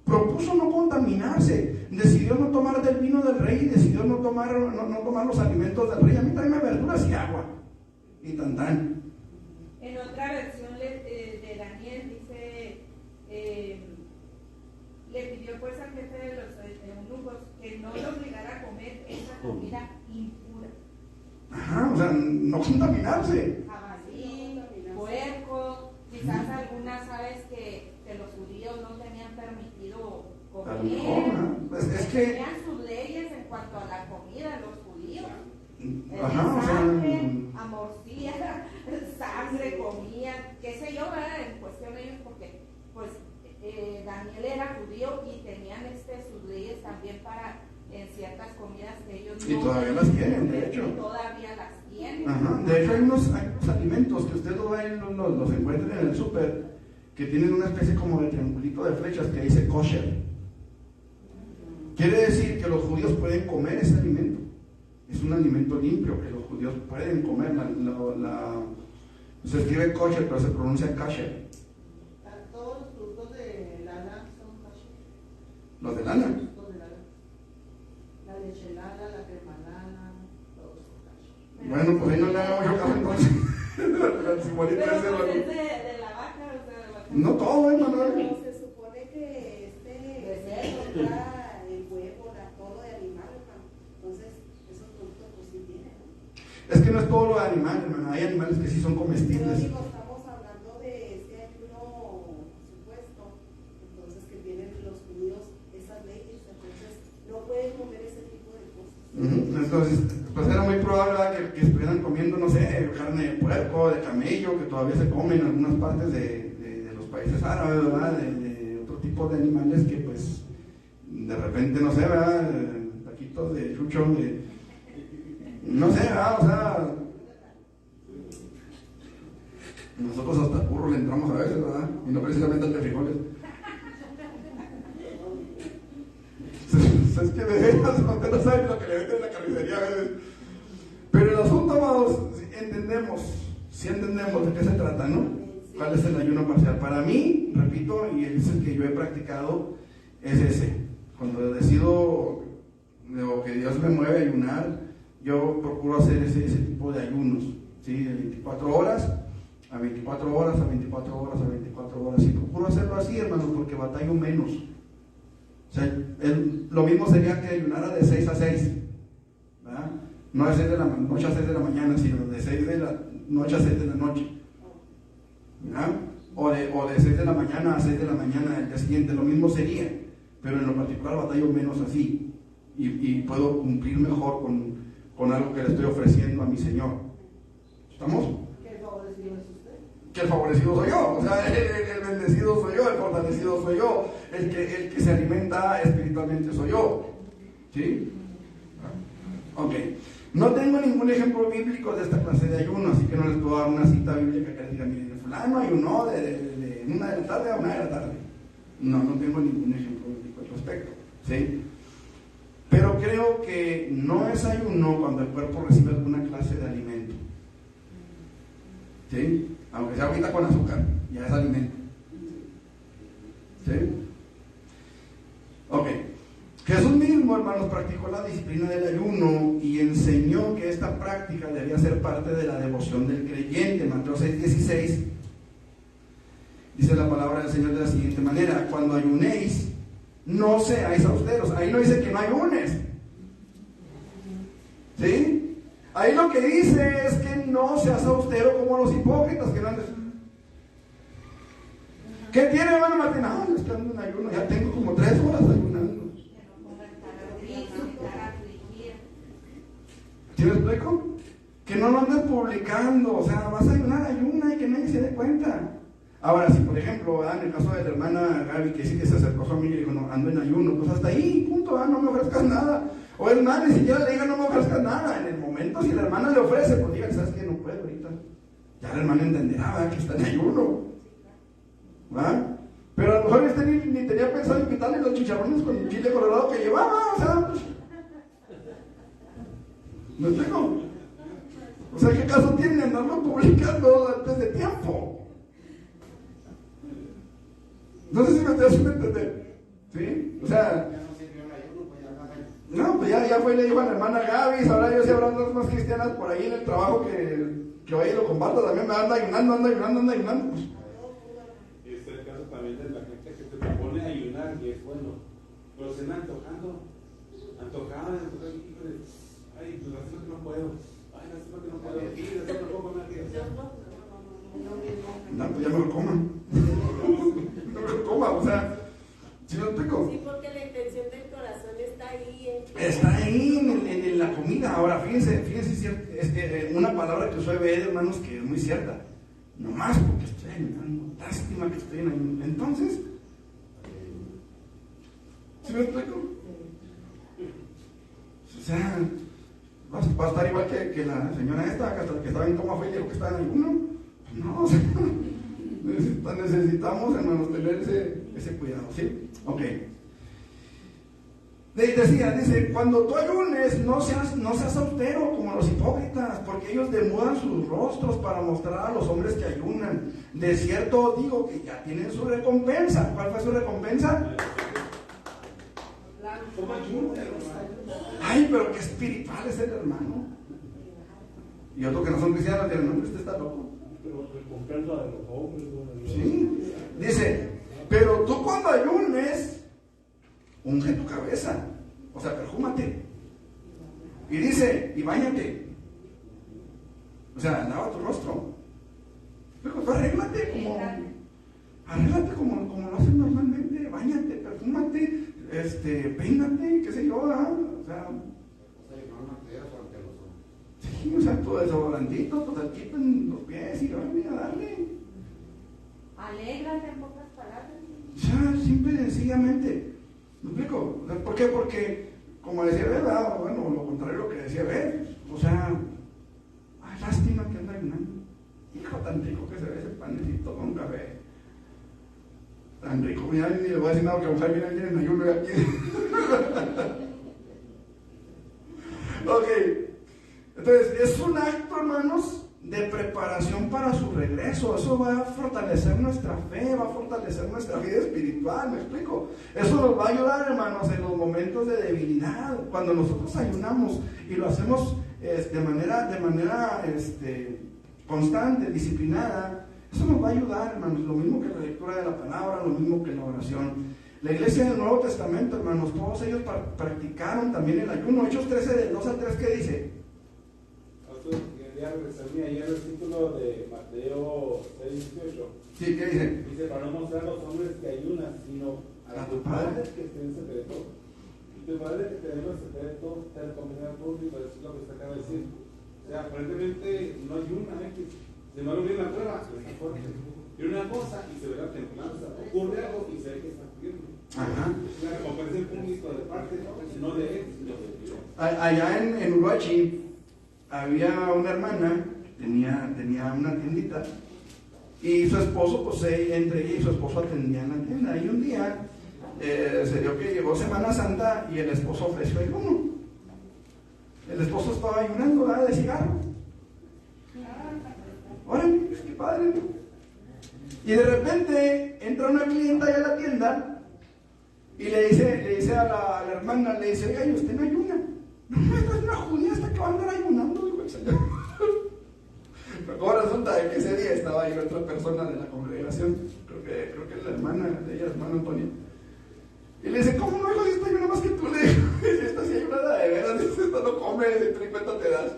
Propuso no contaminarse, decidió no tomar del vino del rey, decidió no tomar los alimentos del rey. A mí tráeme verduras y agua, y tan. En otra versión de Daniel dice, le pidió pues al jefe de los eunucos que no lo obligara a comer esa comida impura. Ajá, o sea, no contaminarse. Jabalí, puerco, quizás algunas aves que los judíos no tenían permitido A lo mejor, comer. ¿no? Pues es que, Tenían sus leyes en cuanto a la comida, los judíos. ajá, o sea, Sangre, amorcía, sangre, comida, qué sé yo, ¿verdad? En cuestión de ellos, porque pues Daniel era judío y tenían sus leyes también para en ciertas comidas que ellos y todavía las tienen, de hecho. Todavía las tienen. Ajá, de hecho hay unos alimentos que ustedes los encuentran en el súper que tienen una especie como de triangulito de flechas que dice kosher. Quiere decir que los judíos pueden comer ese alimento. Es un alimento limpio que los judíos pueden comer. Se escribe kosher, pero se pronuncia kasher. Todos los productos de lana son kosher. Los de lana. Productos de lana. La leche lana, la crema lana, todos son kosher. Bueno, pues ahí no le hago yo caso entonces. La simbolita Pero ese, pues bueno. es de la vaca, o sea, de vaca. No todo, Manuel. Pero se supone que contra el huevo, todo de animal, hermano. Entonces, esos productos pues sí tienen, ¿no? Es que no es todo lo de animal, hermano. Hay animales que sí son Pero comestibles. digo, estamos hablando de ese ayuno supuesto, entonces que tienen los judíos esas leyes, entonces no pueden comer ese tipo de cosas. Entonces, pues era muy probable, ¿verdad?, que estuvieran comiendo, no sé, carne de puerco, de camello, que todavía se comen en algunas partes de los países árabes, ¿verdad? De otro tipo de animales que, pues, de repente, no sé, ¿verdad? Taquitos de chucho, no sé, ¿verdad? O sea, nosotros hasta el burro le entramos a veces, ¿verdad? Y no precisamente al de frijoles. Es que de veras, usted no sabe lo que le venden en la carnicería a veces. Pero el asunto, amados, sí entendemos de qué se trata, ¿no? ¿Cuál es el ayuno parcial? Para mí, repito, y es el que yo he practicado, es ese. Cuando decido o que Dios me mueve a ayunar, yo procuro hacer ese tipo de ayunos, ¿sí? De 24 horas a 24 horas, a 24 horas, a 24 horas. Y procuro hacerlo así, hermanos, porque batallo menos. O sea, lo mismo sería que ayunara de 6 a 6, ¿verdad? No de 6 de la noche a 6 de la mañana, sino de 6 de la noche a 6 de la noche, ¿verdad? O de 6 de la mañana a 6 de la mañana el día siguiente, lo mismo sería, pero en lo particular batallo menos así, y puedo cumplir mejor con algo que le estoy ofreciendo a mi Señor. ¿Estamos? ¿Qué favorecido es usted? Que el favorecido soy yo, o sea, el bendecido soy yo, el fortalecido soy yo, el que se alimenta espiritualmente soy yo, ¿sí? Ok. No tengo ningún ejemplo bíblico de esta clase de ayuno, así que no les puedo dar una cita bíblica que diga, miren, fulano ayunó de 1 de la tarde a 1 de la tarde. No tengo ningún ejemplo bíblico al respecto, ¿sí? Pero creo que no es ayuno cuando el cuerpo recibe alguna clase de alimento, ¿sí? Aunque sea ahorita con azúcar, ya es alimento, ¿sí? Ok. Jesús mismo, hermanos, practicó la disciplina del ayuno y enseñó que esta práctica debía ser parte de la devoción del creyente. Mateo 6:16 dice la palabra del Señor de la siguiente manera: cuando ayunéis, no seáis austeros. Ahí no dice que no ayunes, ¿sí? Ahí lo que dice es que no seas austero como los hipócritas, que no andes. ¿Qué tiene, hermano Martín? No, es que ando en ayuno, ya tengo como 3 horas ayunando. ¿Sí me explico? Que no lo andes publicando, o sea, vas a ayunar, ayuna y que nadie se dé cuenta. Ahora, si por ejemplo, en el caso de la hermana Gaby, que sí que se acercó a su amiga y dijo, no, ando en ayuno, pues hasta ahí, punto, no me ofrezcas nada. O el hermano ni siquiera le diga, no me ofrezcas nada. En el momento, si la hermana le ofrece, pues diga, ¿sabes qué? No puedo ahorita. Ya la hermana entenderá, ¿verdad? Que está en ayuno, ¿verdad? Pero a lo mejor este ni tenía pensado invitarle los chicharrones con chile colorado que llevaba, o sea, pues, ¿me explico? O sea, ¿qué caso tiene andarlo publicando antes de tiempo? No sé si me estoy haciendo entender, ¿sí? O sea, no, pues ya fue y le dijo a la hermana Gaby, sabrá yo si habrá otras más cristianas por ahí en el trabajo que vaya y lo comparta también, me anda ayunando, pues. Es el caso también de la gente que se propone ayunar y es bueno, pero se anda antojado, híjole, ay, pues así que no puedo, ay, así que no puedo, y así no puedo comer aquí, No, pues ya me lo coman. No me lo coma, o sea, ¿sí me explico? Sí, porque la intención del corazón está ahí. Está ahí en la comida. Ahora, fíjense, es que una palabra que usó Ebed, hermanos, que es muy cierta. Nomás porque estoy ayunando, lástima que estoy en ayuno. Entonces, ¿sí me explico? O sea, va a estar igual que la señora esta, que estaba en coma fue y dijo que estaba en ayuno. No, o sea, necesitamos, hermanos, tener ese cuidado, ¿sí? Ok. Dice, cuando tú ayunes, no seas austero como los hipócritas, porque ellos demudan sus rostros para mostrar a los hombres que ayunan. De cierto digo que ya tienen su recompensa. ¿Cuál fue su recompensa? Ay, pero qué espiritual es el hermano. Y otro que no son cristianos dirán, no, este está loco. Pero recompensa de los hombres, ¿no? Sí, dice, pero tú cuando ayunes, unge tu cabeza, o sea, perfúmate. Y dice, y báñate. O sea, lava tu rostro. Pero tú arréglate como lo hacen normalmente, báñate, perfúmate, peínate, qué sé yo, ¿verdad? O sea, sí, o sea, tu desodorantito, tu salquito en los pies y órale, a darle. Alégrate en pocas palabras. Ya, simple y sencillamente. ¿Me explico? ¿Por qué? Porque, como decía ¿verdad? Bueno, lo contrario de lo que decía Ver, o sea, ay, lástima que anda ayunando. Hijo, tan rico que se ve ese panecito con café. Tan rico, mira, ni le voy a decir nada porque a mujer viene alguien en ayuno aquí. Ok. Entonces, es un acto, hermanos, de preparación para su regreso. Eso va a fortalecer nuestra fe, va a fortalecer nuestra vida espiritual, ¿me explico? Eso nos va a ayudar, hermanos, en los momentos de debilidad. Cuando nosotros ayunamos y lo hacemos de manera constante, disciplinada, eso nos va a ayudar, hermanos. Lo mismo que la lectura de la palabra, lo mismo que la oración. La iglesia del Nuevo Testamento, hermanos, todos ellos practicaron también el ayuno. Hechos 13, del 2 al 3, ¿qué dice? Quería regresarme ahí al versículo de Mateo 6:18. Sí, ¿qué dice? Dice, para no mostrar a los hombres que ayunan, sino a tu Padre que esté en secreto. Y tu Padre que te dé en secreto te recompensará en público. Eso es lo que se acaba de decir. O sea, aparentemente no ayuna, si no lo viene la prueba, está fuerte. Y una cosa y se ve la templanza. Ocurre algo y se ve que está firme. Ajá. La recompensa en público de parte, no de él, sino de Dios. Allá en Uruachi había una hermana, tenía una tiendita, y su esposo, pues entre ella y su esposo atendían la tienda. Y un día se dio que llegó Semana Santa y el esposo ofreció ayuno. El esposo estaba ayunando, ¿verdad? De cigarro. Órale, pues qué padre, ¿no? Y de repente entra una clienta allá a la tienda y le dice a la hermana, le dice, oiga, ¿y usted no ayuna? No, esta es una judía, hasta que va a andar ayunando, dijo el Señor. Pero como resulta de que ese día estaba ahí otra persona de la congregación, creo que es la hermana de ella, hermana Antonia. Y le dice, ¿cómo no, hijo? Si esta ayuna más que tú, le dijo, esta sí ayunada de veras, dice, esta no come, de cuenta te das.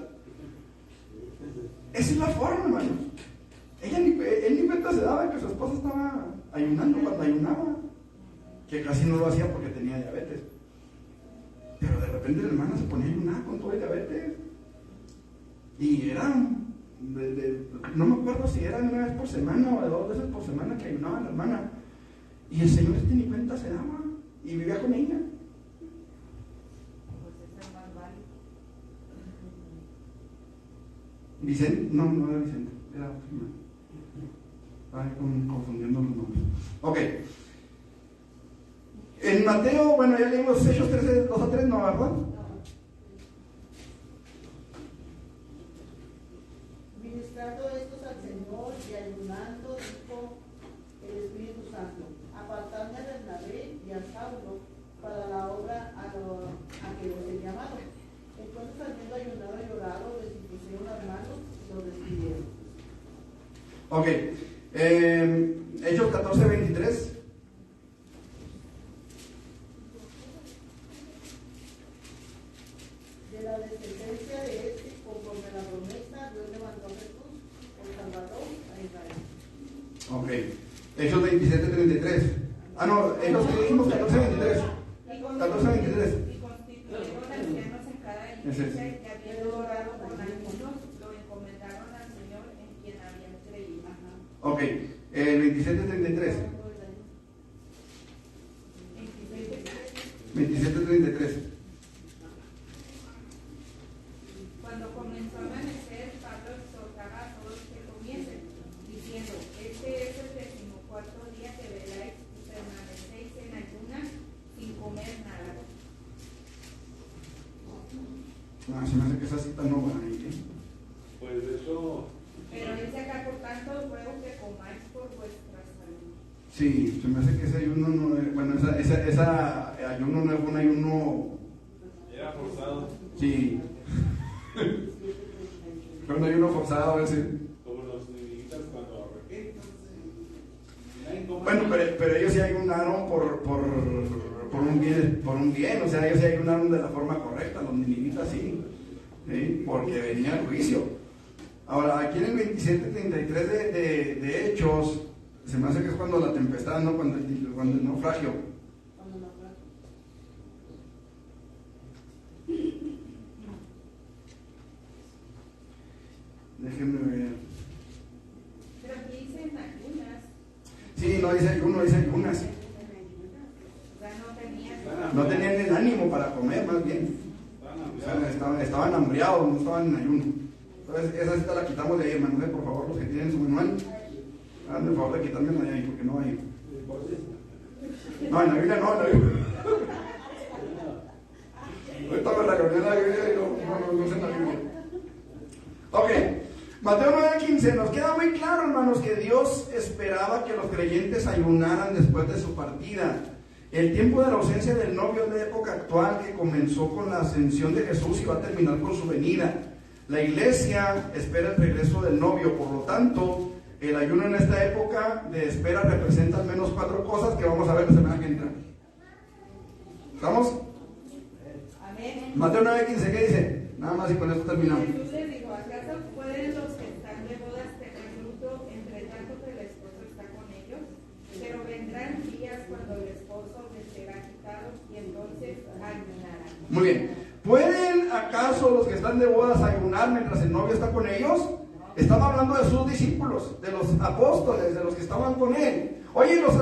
Esa es la forma, hermano. Él ni cuenta se daba que su esposa estaba ayunando cuando ayunaba, que casi no lo hacía porque tenía diabetes. Pero de repente la hermana se ponía a ayunar con todo el diabetes. Y era, no me acuerdo si era una vez por semana o de 2 veces por semana que ayunaba la hermana. Y el Señor ni cuenta se daba y vivía con ella. Pues es más válido. Vicente, no era Vicente, era otro hermano. Estaba confundiendo los nombres. Ok. En Mateo, bueno, ya leímos Hechos 13, 2 a 3, ¿no, verdad? Ministrando estos al Señor y ayunando, dijo el Espíritu Santo, apartadme a Bernabé y a Saulo para la obra a que los he llamado. Entonces, habiendo ayunado y orado, les impusieron las manos y los despidieron. Ok. Hechos 14, 23. De la descendencia de este, conforme a la promesa, Dios levantó a Jesús, el Salvador, a Israel. Ok. Hechos 27, 33. Ah, no, Hechos que dijimos 14, 23. 14, 23. Y constituyeron ancianos en cada iglesia y habiendo orado con ayunos, lo encomendaron al Señor en quien habían creído. Ok. 27, 33. 27, 33. Cuando comenzó a amanecer, Pablo exhortaba a todos que comiesen, diciendo, este es el 14º día que veláis y permanecéis en ayunas sin comer nada. Se me hace que esa cita no va ahí, ¿eh? Pues de hecho, Pero dice acá, por tanto, os ruego que comáis por vuestra salud. Sí, se me hace que ese ayuno no es, bueno, esa ayuno no es un ayuno. era forzado. Sí. Fue un ayuno forzado ese. Como los ninivitas cuando arrepentan. Bueno, pero ellos sí ayunaron por un bien, o sea, ellos sí ayunaron de la forma correcta, los ninivitas sí, porque venía el juicio. Ahora, aquí en el 27:33 de Hechos, se me hace que es cuando la tempestad, ¿no? Cuando el naufragio. Déjenme ver. Pero aquí dicen ayunas. Sí, no dice ayuno, dice ayunas. O sea, No tenían el ánimo para comer, más bien. O sea, estaban hambriados, no estaban en ayuno. Entonces, esa cita la quitamos de ahí, hermano. Por favor, los que tienen su manual, háganme el favor de quitármela de ahí, porque no hay. No, en la Biblia no, en la Biblia. Ahorita me regañé en la Biblia y no sé en la Biblia. Ok, Mateo 9:15, nos queda muy claro, hermanos, que Dios esperaba que los creyentes ayunaran después de su partida. El tiempo de la ausencia del novio es la época actual que comenzó con la ascensión de Jesús y va a terminar con su venida. La iglesia espera el regreso del novio, por lo tanto, el ayuno en esta época de espera representa al menos 4 cosas que vamos a ver la semana que entra. ¿Estamos? Amén. Mateo 9:15, ¿qué dice? Nada más y con esto terminamos. Jesús les dijo, ¿acaso pueden los que están de bodas tener luto entre tanto que el esposo está con ellos? Pero vendrán días cuando el esposo les será quitado y entonces ayunarán. Muy bien. ¿Pueden acaso los que están de bodas ayunar mientras el novio está con ellos? Estaba hablando de sus discípulos, de los apóstoles, de los que estaban con él. Oye, los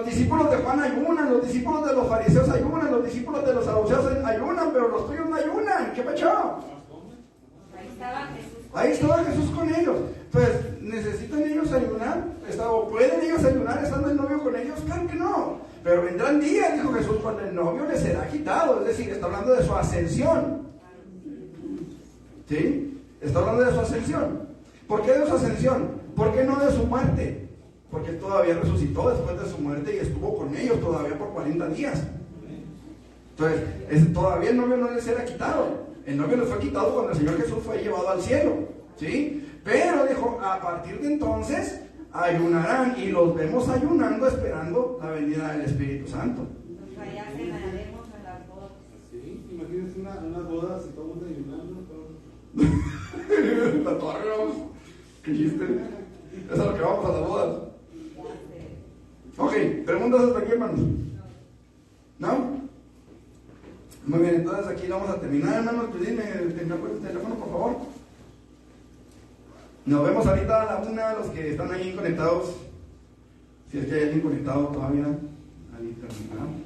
discípulos de Juan ayunan, los discípulos de los fariseos ayunan, los discípulos de los saduceos ayunan, pero los tuyos no ayunan. ¿Qué pecho? Ahí estaba Jesús. Ahí estaba Jesús con ellos. Entonces, ¿necesitan ellos ayunar? ¿O pueden ellos ayunar estando el novio con ellos? Claro que no. Pero vendrán días, dijo Jesús, cuando el novio les será quitado. Es decir, está hablando de su ascensión. ¿Sí? Está hablando de su ascensión. ¿Por qué de su ascensión? ¿Por qué no de su muerte? Porque él todavía resucitó después de su muerte y estuvo con ellos todavía por 40 días. Entonces, todavía el novio no les era quitado. El novio les fue quitado cuando el Señor Jesús fue llevado al cielo. ¿Sí? Pero dijo, a partir de entonces ayunarán, y los vemos ayunando esperando la venida del Espíritu Santo. Pues allá cenaremos en las bodas. Sí, imagínense unas bodas y todo el mundo ayunando. La torre, vamos. Qué chiste. Eso es lo que vamos a las bodas. Ok, preguntas hasta aquí, hermanos. ¿No? Muy bien, entonces aquí vamos a terminar, hermanos. Pues dime, el teléfono, por favor. Nos vemos ahorita a la 1, los que están ahí conectados. Si es que hay alguien conectado todavía. Ahí terminamos.